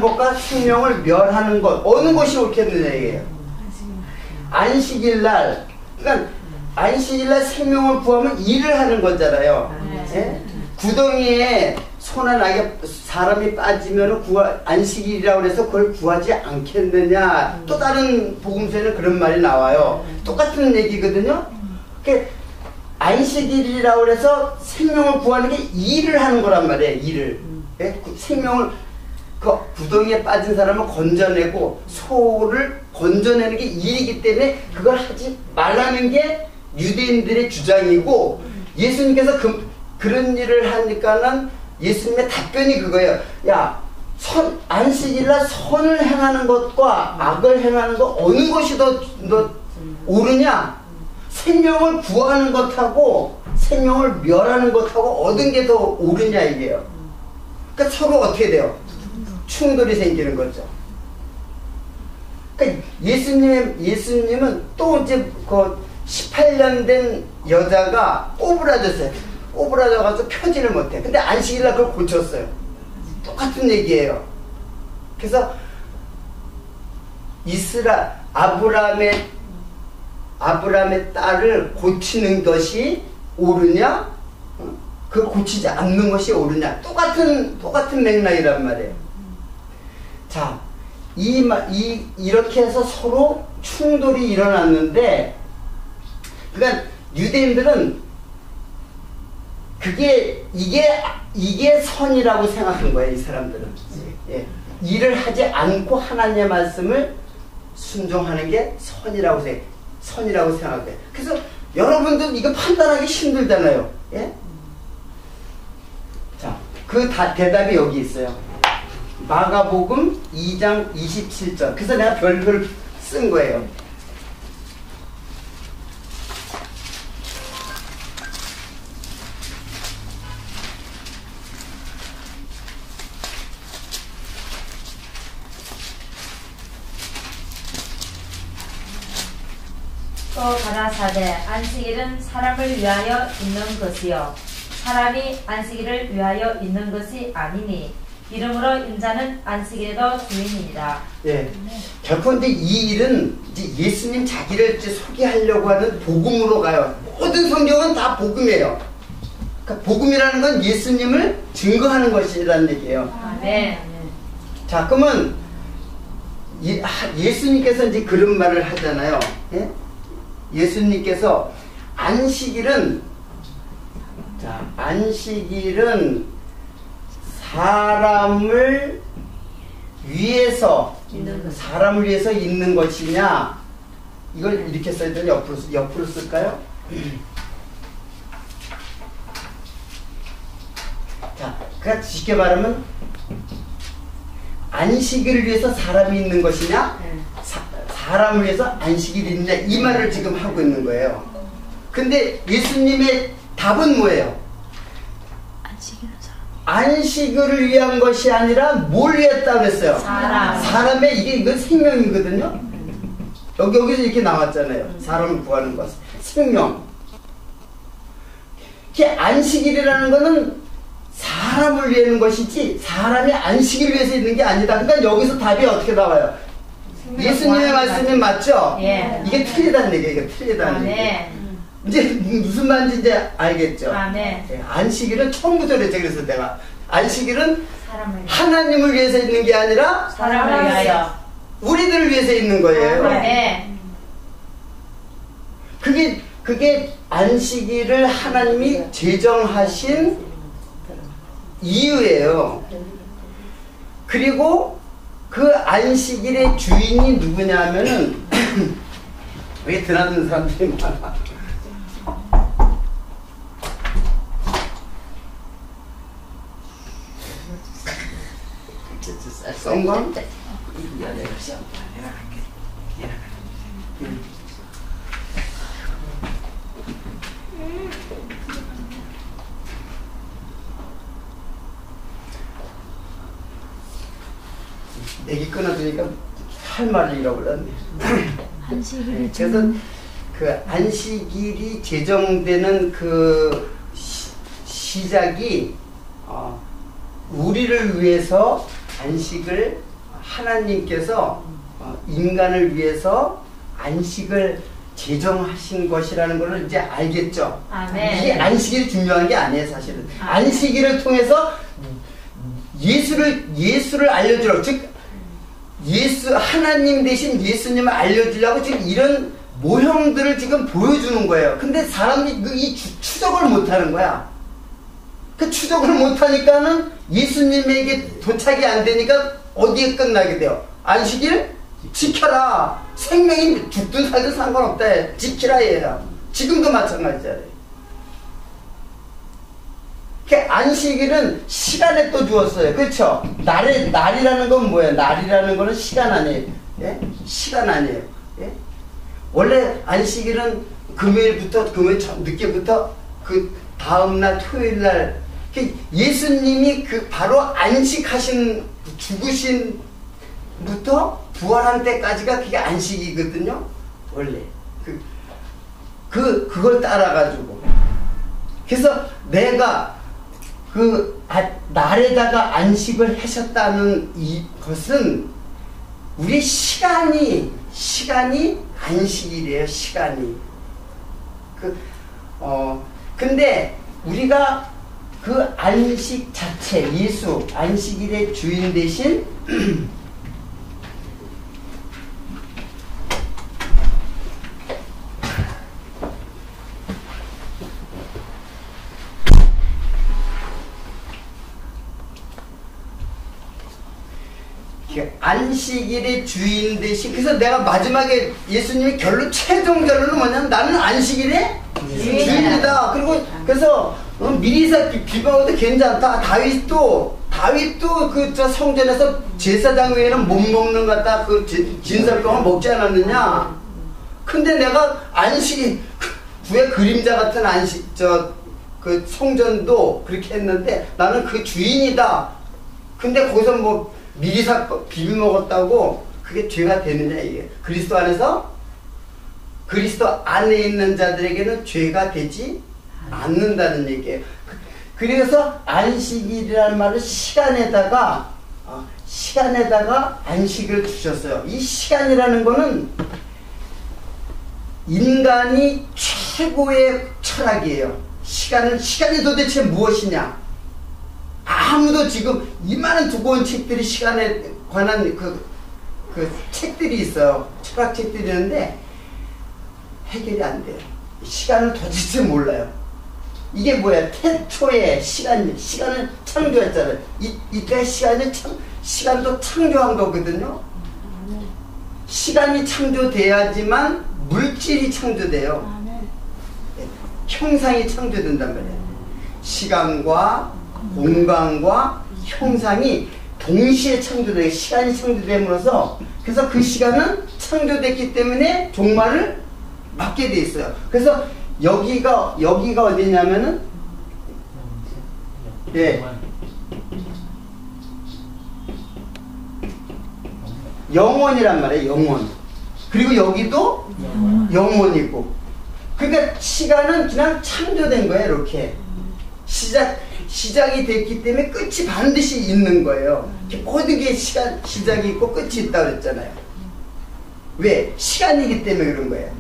것과 생명을 멸하는 것 어느 것이 옳겠느냐 이게요. 안식일날 그러니까 안식일날 생명을 구하면 일을 하는 거잖아요. 예? 구덩이에 소나 낙엽 사람이 빠지면 안식일이라고 해서 그걸 구하지 않겠느냐. 또 다른 복음서에는 그런 말이 나와요. 똑같은 얘기거든요. 안식일이라고 해서 생명을 구하는 게 일을 하는 거란 말이에요. 일을. 예? 생명을 그 구덩이에 빠진 사람을 건져내고 소를 건져내는 게 일이기 때문에 그걸 하지 말라는 게 유대인들의 주장이고 예수님께서 그런 일을 하니까는 예수님의 답변이 그거예요. 야, 안식일날 선을 행하는 것과 악을 행하는 것 어느 것이 더 옳으냐? 생명을 구하는 것하고 생명을 멸하는 것하고 얻은 게 더 옳으냐 이게요. 그러니까 서로 어떻게 돼요? 충돌이 생기는 거죠. 그러니까 예수님은 또 이제 그 18년 된 여자가 오브라졌어요. 오브라져가지고 펴지를 못해. 근데 안식일날 그걸 고쳤어요. 똑같은 얘기예요. 그래서 아브라함의 딸을 고치는 것이 옳으냐? 그걸 고치지 않는 것이 옳으냐? 똑같은 맥락이란 말이에요. 자, 이렇게 해서 서로 충돌이 일어났는데, 그러니까 유대인들은 이게 선이라고 생각한 거예요, 이 사람들은. 예. 일을 하지 않고 하나님의 말씀을 순종하는 게 선이라고 생각해요. 그래서 여러분들 이거 판단하기 힘들잖아요. 예? 자, 그 대답이 여기 있어요. 마가복음 2장 27절. 그래서 내가 별표를 쓴 거예요. 또 가라사대 안식일은 사람을 위하여 있는 것이요 사람이 안식일을 위하여 있는 것이 아니니 이러므로 인자는 안식일에도 주인이니라. 예. 결코 이제 이 일은 이제 예수님 자기를 이제 소개하려고 하는 복음으로 가요. 모든 성경은 다 복음이에요. 그러니까 복음이라는 건 예수님을 증거하는 것이라는 얘기예요. 네. 자, 그러면 예수님께서 이제 그런 말을 하잖아요. 예? 예수님께서 안식일은 사람을 위해서 있는 것이냐? 이걸 이렇게 써야 되나? 옆으로 쓸까요? 자, 그러니까 쉽게 말하면 안식일을 위해서 사람이 있는 것이냐? 사람을 위해서 안식일이 있느냐? 이 말을 지금 하고 있는 거예요. 근데 예수님의 답은 뭐예요? 안식일을 위한 것이 아니라 뭘 위했다고 그랬어요? 사람의 이건 생명이거든요. 여기서 이렇게 나왔잖아요. 사람을 구하는 것, 생명. 안식일이라는 거는 사람을 위하는 것이지 사람이 안식일을 위해서 있는 게 아니다. 그러니까 여기서 답이 어떻게 나와요? 예수님의 말씀이 맞죠? 예. 이게 틀리다는 얘기예요. 이게 틀리다는 얘기. 이제 무슨 말인지 이제 알겠죠? 네. 안식일은 처음부터 그랬죠. 그래서 내가 안식일은 하나님을 위해서 있는 게 아니라 사람을 위하여 우리들을 위해서 있는 거예요. 네. 그게 안식일을 하나님이 제정하신 이유예요. 그리고 그 안식일의 주인이 누구냐면은 왜 드나드는 사람들이 많아. 성광? 얘기 끊어주니까 할 말을 잃어버렸네. 그래서 그 안식일이 제정되는 그 시작이 우리를 위해서 안식을 하나님께서 인간을 위해서 안식을 제정하신 것이라는 것을 이제 알겠죠. 이게 안식일이 중요한 게 아니에요, 사실은. 안식일을 통해서 예수를 알려주라고, 즉 하나님 대신 예수님을 알려주려고 지금 이런 모형들을 지금 보여주는 거예요. 근데 사람이 이 추적을 못하는 거야. 그 추적을 못하니까는 예수님에게 도착이 안 되니까 어디에 끝나게 돼요? 안식일? 지켜라. 생명이 죽든 살든 상관없다. 지키라 얘야. 지금도 마찬가지잖아요. 안식일은 시간에 또 주었어요. 그렇죠? 날이라는 건 뭐예요? 날이라는 거는 시간 아니에요. 예? 시간 아니에요. 예? 원래 안식일은 금요일 늦게부터 그 다음날 토요일날 예수님이 그 바로 죽으신부터 부활한 때까지가 그게 안식이거든요. 원래 그걸 따라가지고 그래서 내가 날에다가 안식을 하셨다는 이것은 우리 시간이 안식이래요. 시간이 근데 우리가 그 안식 자체 예수 안식일의 주인 대신 안식일의 주인 대신 그래서 내가 마지막에 예수님의 최종 결론은 뭐냐면 나는 안식일의 주인이다. 그리고 그래서 미리사 비방해도 괜찮다. 다윗도 그 성전에서 제사장 외에는 못 먹는 것 같다. 그 진설병을 먹지 않았느냐. 근데 내가 구의 그림자 같은 그 성전도 그렇게 했는데 나는 그 주인이다. 근데 거기서 뭐 미리사 비비 먹었다고 그게 죄가 되느냐 이게 그리스도 안에 있는 자들에게는 죄가 되지 않는다는 얘기예요. 그래서 안식일이라는 말을 시간에다가 안식을 주셨어요. 이 시간이라는 거는 인간이 최고의 철학이에요. 시간이 도대체 무엇이냐? 아무도 지금 이 많은 두꺼운 책들이 시간에 관한 그 책들이 있어요. 철학책들이 있는데 해결이 안 돼요. 시간을 도대체 몰라요. 이게 뭐야? 태초에 시간을 창조했잖아요. 이때 시간도 창조한 거거든요. 시간이 창조돼야지만 물질이 창조돼요. 형상이 창조된단 말이에요. 시간과 공간과 형상이 동시에 창조돼요. 시간이 창조됨으로써 그래서 그 시간은 창조됐기 때문에 종말을 맞게 돼 있어요. 그래서 여기가 어디냐면은 영원이란 말이에요. 영원. 그리고 여기도 영원이고. 그러니까 시간은 그냥 창조된 거예요. 이렇게 시작이 됐기 때문에 끝이 반드시 있는 거예요. 모든 게 시작이 있고 끝이 있다고 그랬잖아요. 왜? 시간이기 때문에 그런 거예요.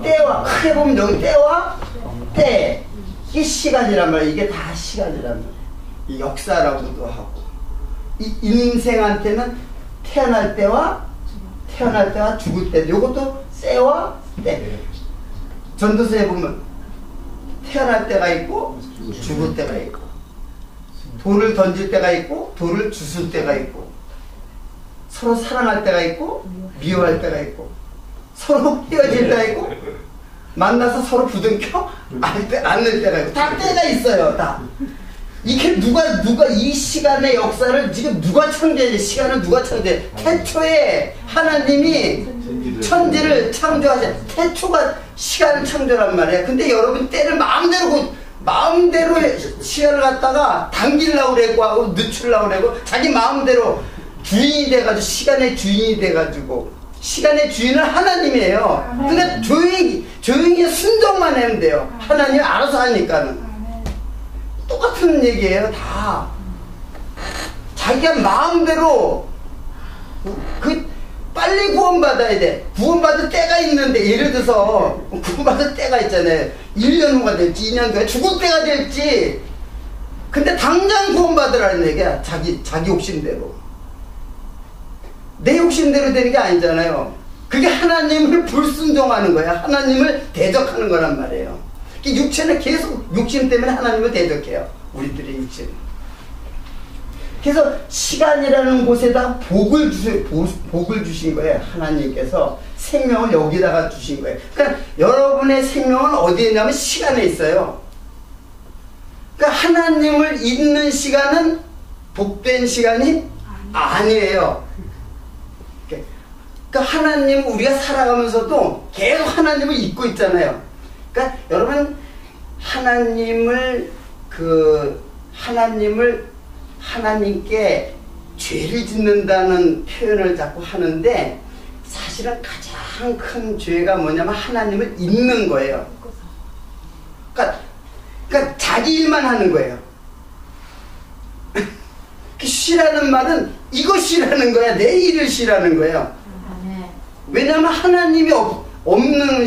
때와 크게 보면 여기 때와 때 이게 시간이란 말이에요. 이게 다 시간이란 말이에요. 이 역사라고도 하고 이 인생한테는 태어날 때와 죽을 때 요것도 때와 때 전도서에 보면 태어날 때가 있고 죽을 때가 있고 돌을 던질 때가 있고 돌을 주술 때가 있고 서로 사랑할 때가 있고 미워할 때가 있고 서로 헤어질 때가 있고 만나서 서로 부둥켜 안을 때가 있고 다 때가 있어요. 다 이게 누가 이 시간의 역사를 지금 누가 창조해? 시간을 누가 창조해? 태초에 하나님이 천지를 창조하셔. 태초가 시간을 창조란 말이에요. 근데 여러분 때를 마음대로 시간을 갖다가 당기려고 그러고 하고 늦추려고 그러고 자기 마음대로 주인이 돼가지고 시간의 주인이 돼가지고 시간의 주인은 하나님이에요. 그러니까 조용히 순종만 하면 돼요. 하나님이 알아서 하니까는. 똑같은 얘기예요. 다 자기가 마음대로 빨리 구원받아야 돼. 구원받을 때가 있는데 예를 들어서 구원받을 때가 있잖아요. 1년 후가 될지 2년 후가 죽을 때가 될지 근데 당장 구원받으라는 얘기야. 자기 욕심대로 내 욕심대로 되는 게 아니잖아요. 그게 하나님을 불순종하는 거야. 하나님을 대적하는 거란 말이에요. 육체는 계속 욕심 때문에 하나님을 대적해요. 우리들의 육체는. 그래서 시간이라는 곳에다 복을 주신 거예요. 하나님께서 생명을 여기다가 주신 거예요. 그러니까 여러분의 생명은 어디에 있냐면 시간에 있어요. 그러니까 하나님을 잊는 시간은 복된 시간이 아니에요. 그러니까 하나님, 우리가 살아가면서도 계속 하나님을 잊고 있잖아요. 그러니까 여러분, 하나님께 죄를 짓는다는 표현을 자꾸 하는데, 사실은 가장 큰 죄가 뭐냐면 하나님을 잊는 거예요. 그러니까 자기 일만 하는 거예요. 쉬라는 말은 이거 쉬라는 거야. 내 일을 쉬라는 거예요. 왜냐하면 하나님이 없는,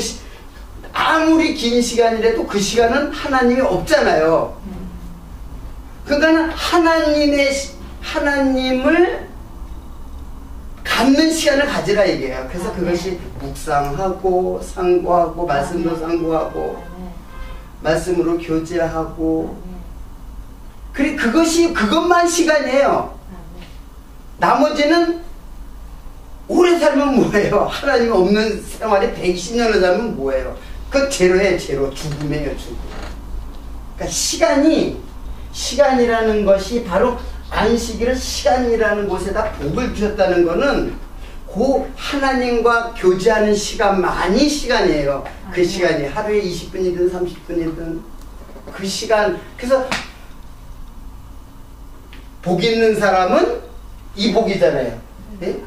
아무리 긴 시간이라도 그 시간은 하나님이 없잖아요. 그러니까 하나님을 갖는 시간을 가지라 얘기해요. 그래서 그것이 묵상하고 상고하고 말씀도 상고하고 말씀으로 교제하고, 그래, 그것만 시간이에요. 나머지는 오래 살면 뭐예요? 하나님 없는 생활에 120년을 살면 뭐예요? 그건 제로예요. 제로. 죽음이에요. 죽음. 그러니까 시간이라는 것이 바로 안식일을 시간이라는 곳에다 복을 주셨다는 거는 그 하나님과 교제하는 시간만이 시간이에요. 그 시간이 하루에 20분이든 30분이든 그 시간. 그래서 복 있는 사람은 이 복이잖아요. 네?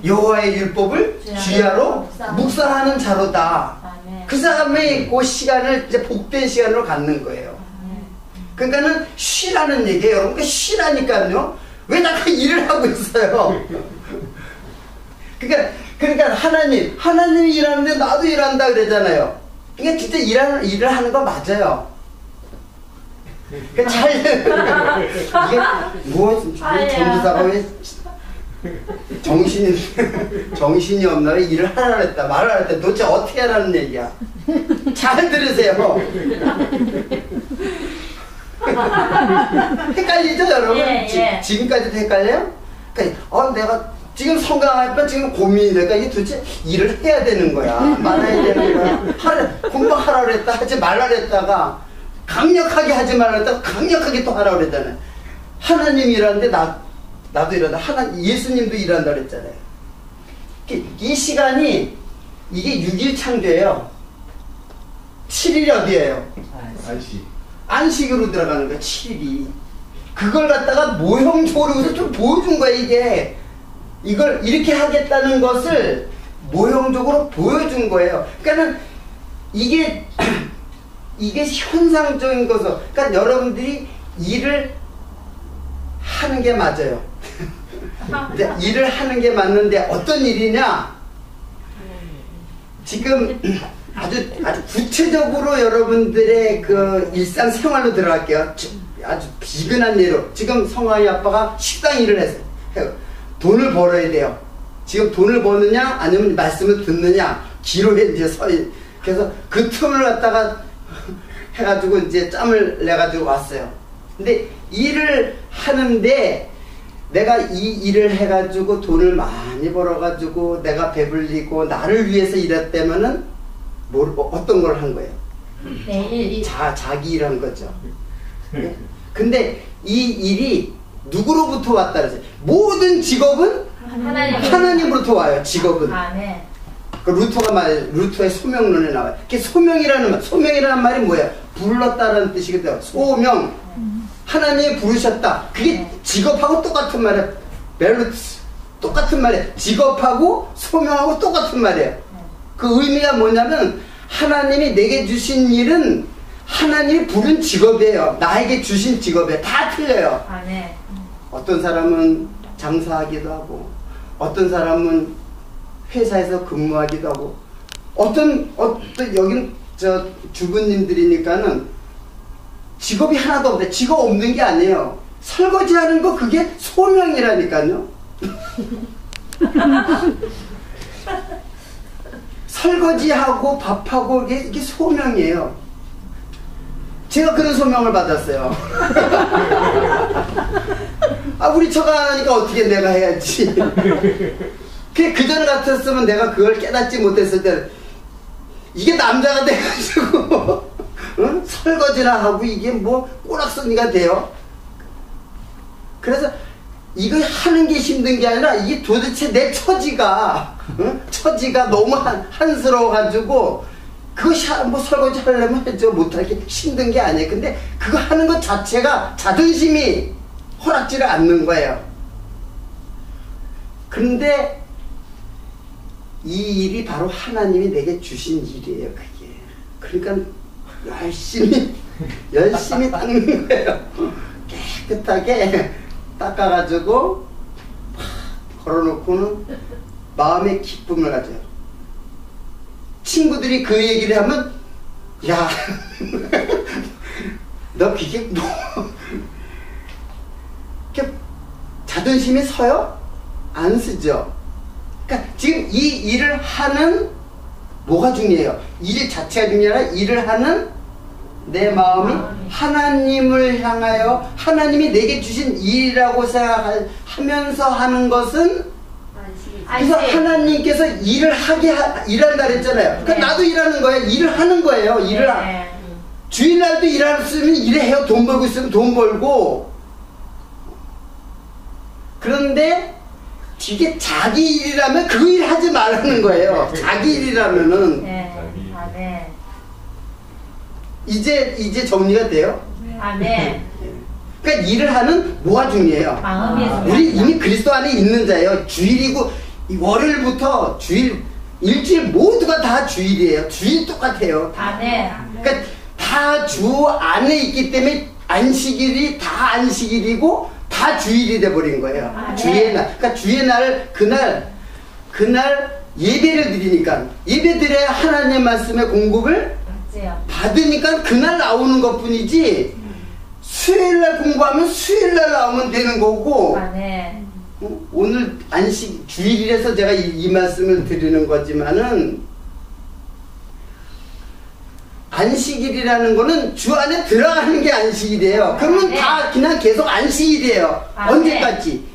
여호와의 율법을 주야로 묵상하는 자로다. 그 사람의 그 시간을 이제 복된 시간으로 갖는 거예요. 그러니까는 쉬라는 얘기예요. 여러분, 쉬라니까요. 왜 자꾸 일을 하고 있어요? 그러니까 하나님이 일하는데 나도 일한다 그러잖아요. 그러니까 진짜 일을 하는 거 맞아요. 그러니까 이게 전도사가 왜 정신이 없나? 일을 하라 그랬다, 말을 하라 그랬다. 도대체 어떻게 하라는 얘기야? 잘 들으세요. 헷갈리죠, 여러분? 예. 지금까지도 헷갈려요? 그러니까 내가 지금 성강할 지금 고민이 될까? 이게 도대체 일을 해야 되는 거야, 말아야 되는 거야? 공부하라 그랬다, 하지 말라 그랬다가 강력하게 하지 말라 그랬다가 강력하게 또 하라 그랬잖아요. 하나님이 일하는데 나도 일한다. 예수님도 일한다 그랬잖아요. 이 시간이, 이게 6일 창조예요. 7일이 어디예요? 안식으로 들어가는 거야, 7일이. 그걸 갖다가 모형적으로 좀 보여준 거야, 이게. 이걸 이렇게 하겠다는 것을 모형적으로 보여준 거예요. 그러니까는 이게 현상적인 거죠. 그러니까 여러분들이 일을 하는 게 맞아요. 일을 하는 게 맞는데 어떤 일이냐? 지금 아주 구체적으로 여러분들의 그 일상생활로 들어갈게요. 아주 비근한 예로. 지금 성화의 아빠가 식당 일을 해요. 돈을 벌어야 돼요. 지금 돈을 버느냐 아니면 말씀을 듣느냐 기록에 이제 그래서 그 틈을 갖다가 해가지고 이제 짬을 내가지고 왔어요. 근데 일을 하는데 내가 이 일을 해가지고 돈을 많이 벌어가지고 내가 배불리고 나를 위해서 일했다면은 어떤 걸 한 거예요? 자기 일 한 거죠. 네? 근데 이 일이 누구로부터 왔다 그랬어요? 모든 직업은 하나님으로부터 와요. 직업은. 네. 그 루터의 소명론에 나와요. 소명이라는 말이 뭐예요? 불렀다는 뜻이거든요. 소명. 하나님이 부르셨다. 그게 직업하고 똑같은 말이에요. 벨루스. 똑같은 말이에요. 직업하고 소명하고 똑같은 말이에요. 그 의미가 뭐냐면 하나님이 내게 주신 일은 하나님이 부른 직업이에요. 나에게 주신 직업이에요. 다 틀려요. 네. 어떤 사람은 장사하기도 하고, 어떤 사람은 회사에서 근무하기도 하고, 어떤 여긴 주부님들이니까는 직업이 하나도 없대. 직업 없는 게 아니에요. 설거지하는 거 그게 소명이라니까요. 설거지하고 밥하고 이게 소명이에요. 제가 그런 소명을 받았어요. 우리 처가 안 하니까 어떻게 내가 해야지. 그전 같았으면 내가 그걸 깨닫지 못했을 때 이게 남자가 돼가지고 응? 설거지나 하고 이게 뭐 꼬락서니가 돼요. 그래서 이거 하는 게 힘든 게 아니라 이게 도대체 내 처지가 응? 처지가 너무 한스러워가지고 그것이 뭐 설거지 하려면 해줘 못하기 힘든 게 아니에요. 근데 그거 하는 것 자체가 자존심이 허락지를 않는 거예요. 근데 이 일이 바로 하나님이 내게 주신 일이에요. 그게. 그러니까 열심히 닦는 거예요. 깨끗하게 닦아가지고 걸어놓고는 마음의 기쁨을 가져요. 친구들이 그 얘기를 하면 야 너 그게 뭐 자존심이 서요? 안 쓰죠. 그러니까 지금 이 일을 하는 뭐가 중요해요? 일 자체가 중요한 게 아니라 일을 하는 내 마음이 하나님을 향하여 하나님이 내게 주신 일이라고 생각하면서 하는 것은 그래서 하나님께서 일을 일한다 그랬잖아요. 그러니까 나도 일하는 거예요. 일을 하는 거예요. 주일날도 일하면 일해요. 돈 벌고 있으면 돈 벌고. 그런데 이게 자기 일이라면 그 일 하지 말라는 거예요. 자기 일이라면은. 이제 정리가 돼요? 그러니까 일을 하는 뭐가 중요해요? 우리 이미 그리스도 안에 있는 자예요. 주일이고 월요일부터 일주일 모두가 다 주일이에요. 주일 똑같아요. 그러니까 다 주 안에 있기 때문에 안식일이 다 안식일이고 다 주일이 돼버린 거예요. 주의 날. 그러니까 주의 날 그날 예배를 드리니까 예배 드려야 하나님 말씀의 공급을 받으니까 그날 나오는 것 뿐이지 수요일날 공부하면 수요일날 나오면 되는 거고 오늘 안식 주일이라서 제가 이 말씀을 드리는 거지만은 안식일이라는 거는 주 안에 들어가는 게 안식일이에요. 그러면 다 그냥 계속 안식일이에요. 언제까지?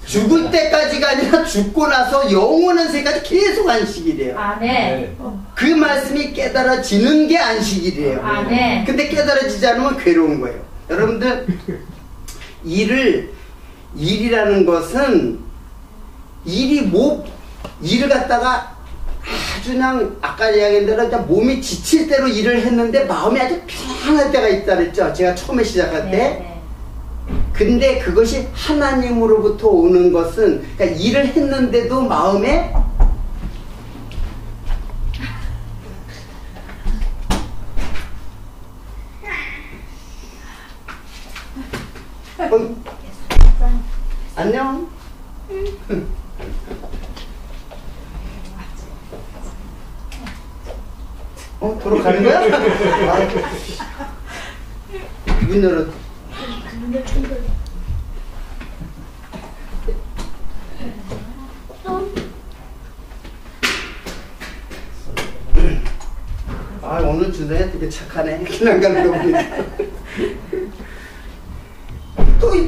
죽을 때까지가 아니라 죽고 나서 영원한 세까지 계속 안식일이에요. 그 말씀이 깨달아지는 게 안식일이에요. 근데 깨달아지지 않으면 괴로운 거예요. 여러분들 일이라는 것은 일을 갖다가 아주 그냥 아까 이야기한 대로 그냥 몸이 지칠 대로 일을 했는데 마음이 아주 편안할 때가 있다 그랬죠. 제가 처음에 시작할 때. 근데 그것이 하나님으로부터 오는 것은 그러니까 일을 했는데도 마음에 안녕. 돌아가는 거야? 문 열어. 오늘 주제에 되게 착하네. 그냥 가는 거 보니까.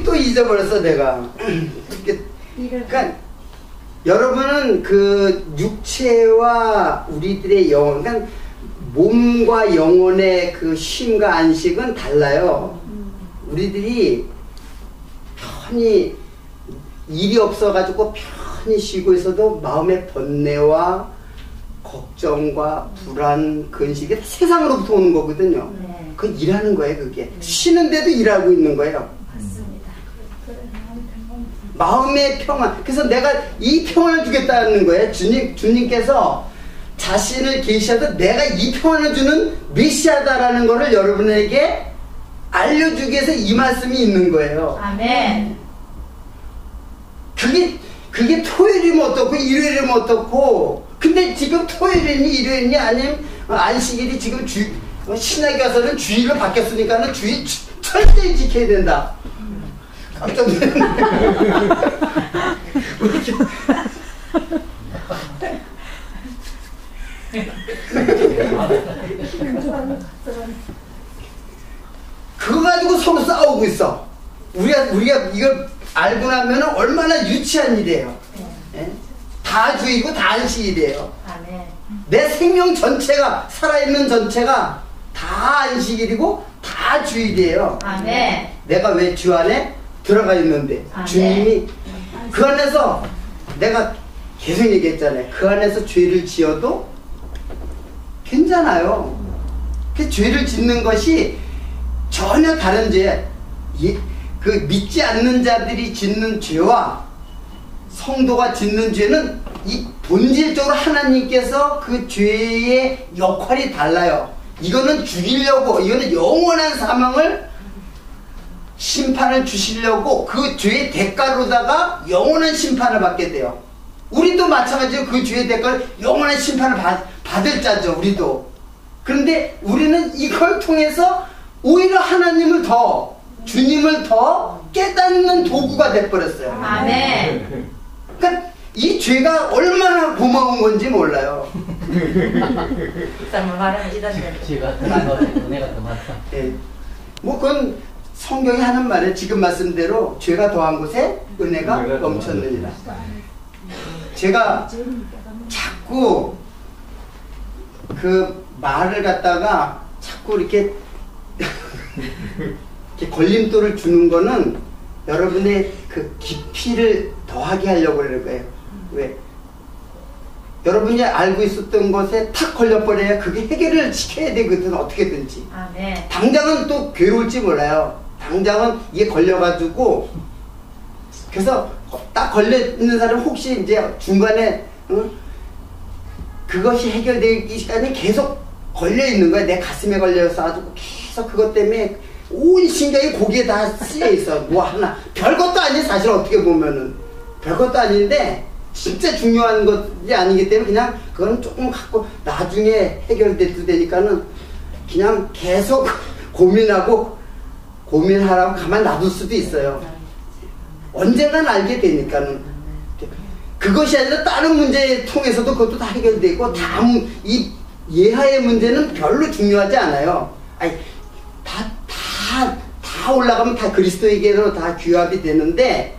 또 잊어버렸어, 내가. 그러니까, 여러분은 그 육체와 우리들의 영혼, 그러니까 몸과 영혼의 그 쉼과 안식은 달라요. 우리들이 편히 일이 없어가지고 편히 쉬고 있어도 마음의 번뇌와 걱정과 불안, 근심이 세상으로부터 오는 거거든요. 그건 일하는 거예요, 그게. 쉬는데도 일하고 있는 거예요. 맞습니다. 마음의 평안. 그래서 내가 이 평안을 주겠다는 거예요. 주님께서 자신을 계시셔서 내가 이 평안을 주는 메시아다라는 것을 여러분에게 알려주기 위해서 이 말씀이 있는 거예요. 아멘. 그게 토요일이면 어떻고 일요일이면 어떻고. 근데 지금 토요일이니 일요일이니 아니면 안식일이 지금 신학에 와서는 주일로 바뀌었으니까는 주일 철저히 지켜야 된다. 깜짝 놀랐네. 그거 가지고 서로 싸우고 있어. 우리가 이걸 알고 나면 얼마나 유치한 일이에요. 예? 다 주의고 다 안식일이에요. 아멘. 내 생명 전체가, 살아있는 전체가 다 안식일이고 다 주일이에요. 아멘. 내가 왜 주 안에 들어가 있는데, 아멘. 주님이 그 안에서, 내가 계속 얘기했잖아요. 그 안에서 죄를 지어도 괜찮아요. 그 죄를 짓는 것이 전혀 다른 죄, 그 믿지 않는 자들이 짓는 죄와 성도가 짓는 죄는 이 본질적으로 하나님께서 그 죄의 역할이 달라요. 이거는 죽이려고, 이거는 영원한 사망을, 심판을 주시려고 그 죄의 대가로다가 영원한 심판을 받게 돼요. 우리도 마찬가지로 그 죄의 대가로 영원한 심판을 받을 자죠, 우리도. 그런데 우리는 이걸 통해서 오히려 하나님을 더, 주님을 더 깨닫는 도구가 돼버렸어요. 아멘. 그러니까 이 죄가 얼마나 고마운 건지 몰라요. 쌈을 말하면 이런데. 죄가 더 많아, 은혜가 더 많다. 예. 뭐 그건 성경이 하는 말에 지금 말씀대로 죄가 더한 곳에 은혜가 넘쳤느니라. 제가 자꾸 그 말을 갖다가 자꾸 이렇게 걸림돌을 주는 거는 여러분의 그 깊이를 더하게 하려고 그러는 거예요. 왜? 여러분이 알고 있었던 것에 탁 걸려버려야 그게 해결을 시켜야 되거든, 어떻게든지. 아멘. 당장은 또 괴로울지 몰라요. 당장은 이게 걸려가지고, 그래서 딱 걸려있는 사람 혹시 이제 중간에, 응? 그것이 해결되기 시간에 계속 걸려있는 거야. 내 가슴에 걸려서 아주 계속 그것 때문에 온 신경이 거기에 다 쓰여있어. 뭐 하나. 별것도 아니, 사실 어떻게 보면은. 별것도 아닌데, 진짜 중요한 것이 아니기 때문에 그냥 그건 조금 갖고 나중에 해결돼도 되니까는 그냥 계속 고민하라고 가만 놔둘 수도 있어요. 언젠간 알게 되니까는. 그것이 아니라 다른 문제 통해서도 그것도 다 해결되고, 이 예하의 문제는 별로 중요하지 않아요. 아니, 다 올라가면 다 그리스도에게로 다 규합이 되는데,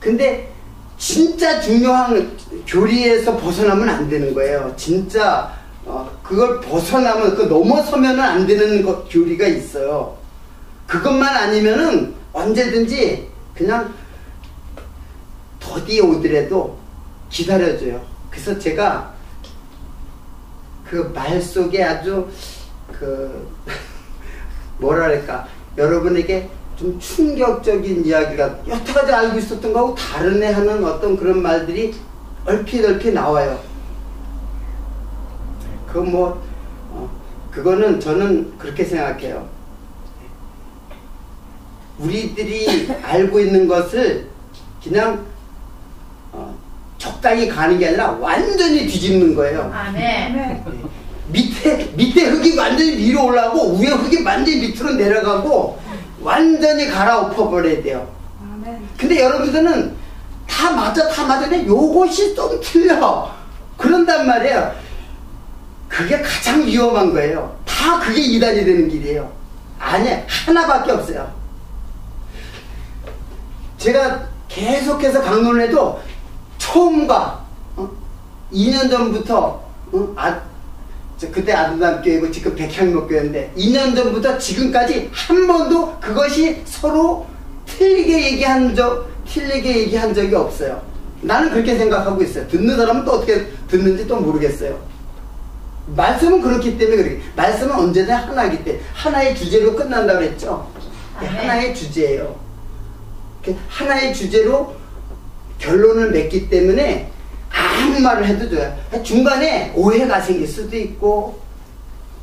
근데 진짜 중요한 교리에서 벗어나면 안 되는 거예요. 진짜 그걸 벗어나면, 그 넘어서면 안 되는 교리가 있어요. 그것만 아니면은 언제든지 그냥 더디 오더라도 기다려줘요. 그래서 제가 그 말 속에 아주 뭐랄까, 여러분에게 좀 충격적인 이야기가 여태까지 알고 있었던 거하고 다른 애 하는 어떤 그런 말들이 얼핏 나와요. 그거는 저는 그렇게 생각해요. 우리들이 알고 있는 것을 그냥 적당히 가는 게 아니라 완전히 뒤집는 거예요. 아멘. 밑에 흙이 완전히 위로 올라가고 위에 흙이 완전히 밑으로 내려가고 완전히 갈아엎어버려야 돼요. 근데 여러분들은 다 맞아 근데 요것이 좀 틀려 그런단 말이에요. 그게 가장 위험한 거예요. 다 그게 이단이 되는 길이에요. 아니야, 하나밖에 없어요. 제가 계속해서 강론을 해도 처음과 2년 전부터 그때 아들남교회고 지금 백향목교회인데 2년 전부터 지금까지 한 번도 그것이 서로 틀리게 얘기한 적이 없어요. 나는 그렇게 생각하고 있어요. 듣는 사람은 또 어떻게 듣는지 또 모르겠어요. 말씀은 그렇기 때문에 그렇게. 말씀은 언제든 하나이기 때문에 하나의 주제로 끝난다고 그랬죠. 하나의 주제예요. 하나의 주제로 결론을 맺기 때문에 아무 말을 해도 돼요. 중간에 오해가 생길 수도 있고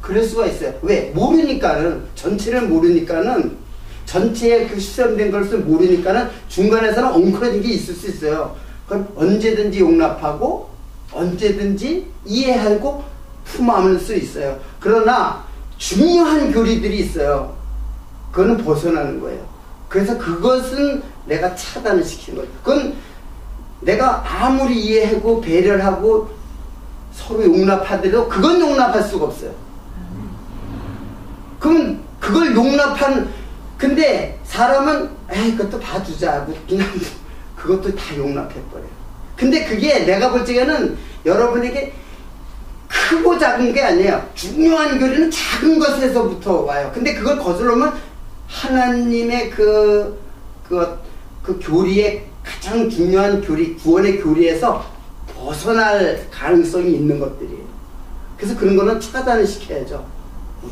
그럴 수가 있어요. 왜? 모르니까는, 전체를 모르니까는, 전체에 그 시험된 것을 모르니까는 중간에서는 엉클어진 게 있을 수 있어요. 그럼 언제든지 용납하고 언제든지 이해하고 품어안을 수 있어요. 그러나 중요한 교리들이 있어요. 그거는 벗어나는 거예요. 그래서 그것은 내가 차단을 시키는 거예요. 그건 내가 아무리 이해하고 배려를 하고 서로 용납하더라도 그건 용납할 수가 없어요. 그러면 그걸 용납한 근데 사람은 에이 그것도 봐주자 그냥 그것도 다 용납해버려요. 근데 그게 내가 볼 적에는 여러분에게 크고 작은 게 아니에요. 중요한 교리는 작은 것에서부터 와요. 근데 그걸 거슬러면 하나님의 그 교리의 가장 중요한 교리, 구원의 교리에서 벗어날 가능성이 있는 것들이에요. 그래서 그런 거는 차단을 시켜야죠.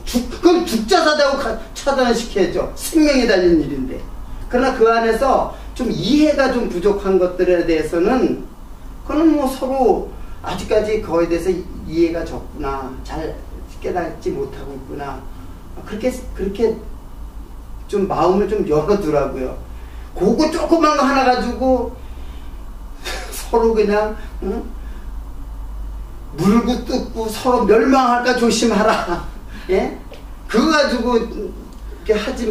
그건 죽자사다고 차단을 시켜야죠. 생명이 달린 일인데. 그러나 그 안에서 좀 이해가 좀 부족한 것들에 대해서는 그거는 뭐 서로 아직까지 그거에 대해서 이해가 적구나, 잘 깨닫지 못하고 있구나, 그렇게 좀 마음을 좀 열어두라고요. 그거 조그만 거 하나 가지고 서로 그냥 물고 뜯고 서로 멸망할까 조심하라. 예? 그거 가지고 이렇게 하지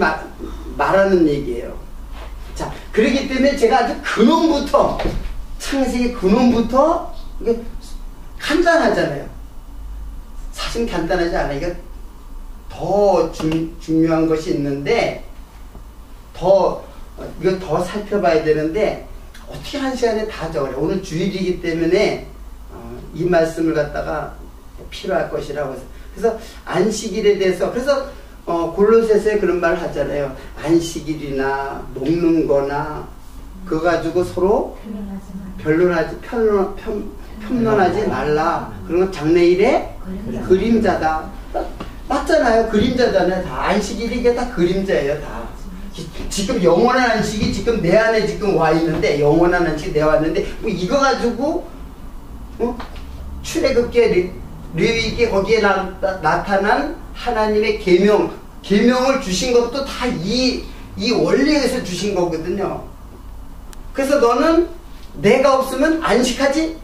말라는 얘기예요. 자, 그렇기 때문에 제가 아주 근원부터, 창세기 근원부터 이게 간단하잖아요. 사실 간단하지 않아요. 이게 더 중요한 것이 있는데 이거 더 살펴봐야 되는데 어떻게 한 시간에 다 적으래. 오늘 주일이기 때문에 이 말씀을 갖다가 필요할 것이라고 해서. 그래서 안식일에 대해서, 그래서 골로새서에 그런 말을 하잖아요. 안식일이나 먹는 거나 그거 가지고 서로 편론하지 말라. 그런 건 장래일의 그림자다. 맞잖아요. 그림자잖아요. 다 안식일이 이게 다 그림자예요. 다. 지금 영원한 안식이 지금 내 안에 지금 와 있는데, 영원한 안식이 내 왔는데 뭐 이거 가지고 출애굽기에 레위기 거기에 나타난 하나님의 계명을 주신 것도 다 이 원리에서 주신 거거든요. 그래서 너는 내가 없으면 안식하지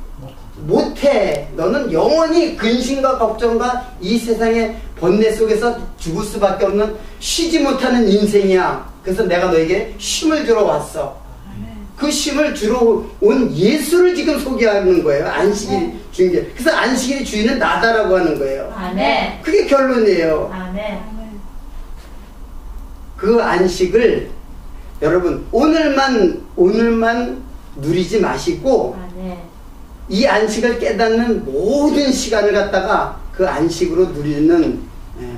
못해. 너는 영원히 근심과 걱정과 이 세상의 번뇌 속에서 죽을 수밖에 없는 쉬지 못하는 인생이야. 그래서 내가 너에게 쉼을 주러 왔어. 그 쉼을 주러 온 예수를 지금 소개하는 거예요. 안식일 주인. 그래서 안식일의 주인은 나다라고 하는 거예요. 아멘. 그게 결론이에요. 아멘. 그 안식을 여러분 오늘만 누리지 마시고 아멘. 이 안식을 깨닫는 모든 시간을 갖다가 그 안식으로 누리는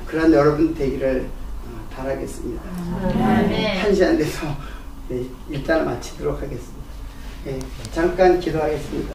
그런 여러분 되기를 바라겠습니다. 아멘. 한 시간 돼서 일단 마치도록 하겠습니다. 잠깐 기도하겠습니다.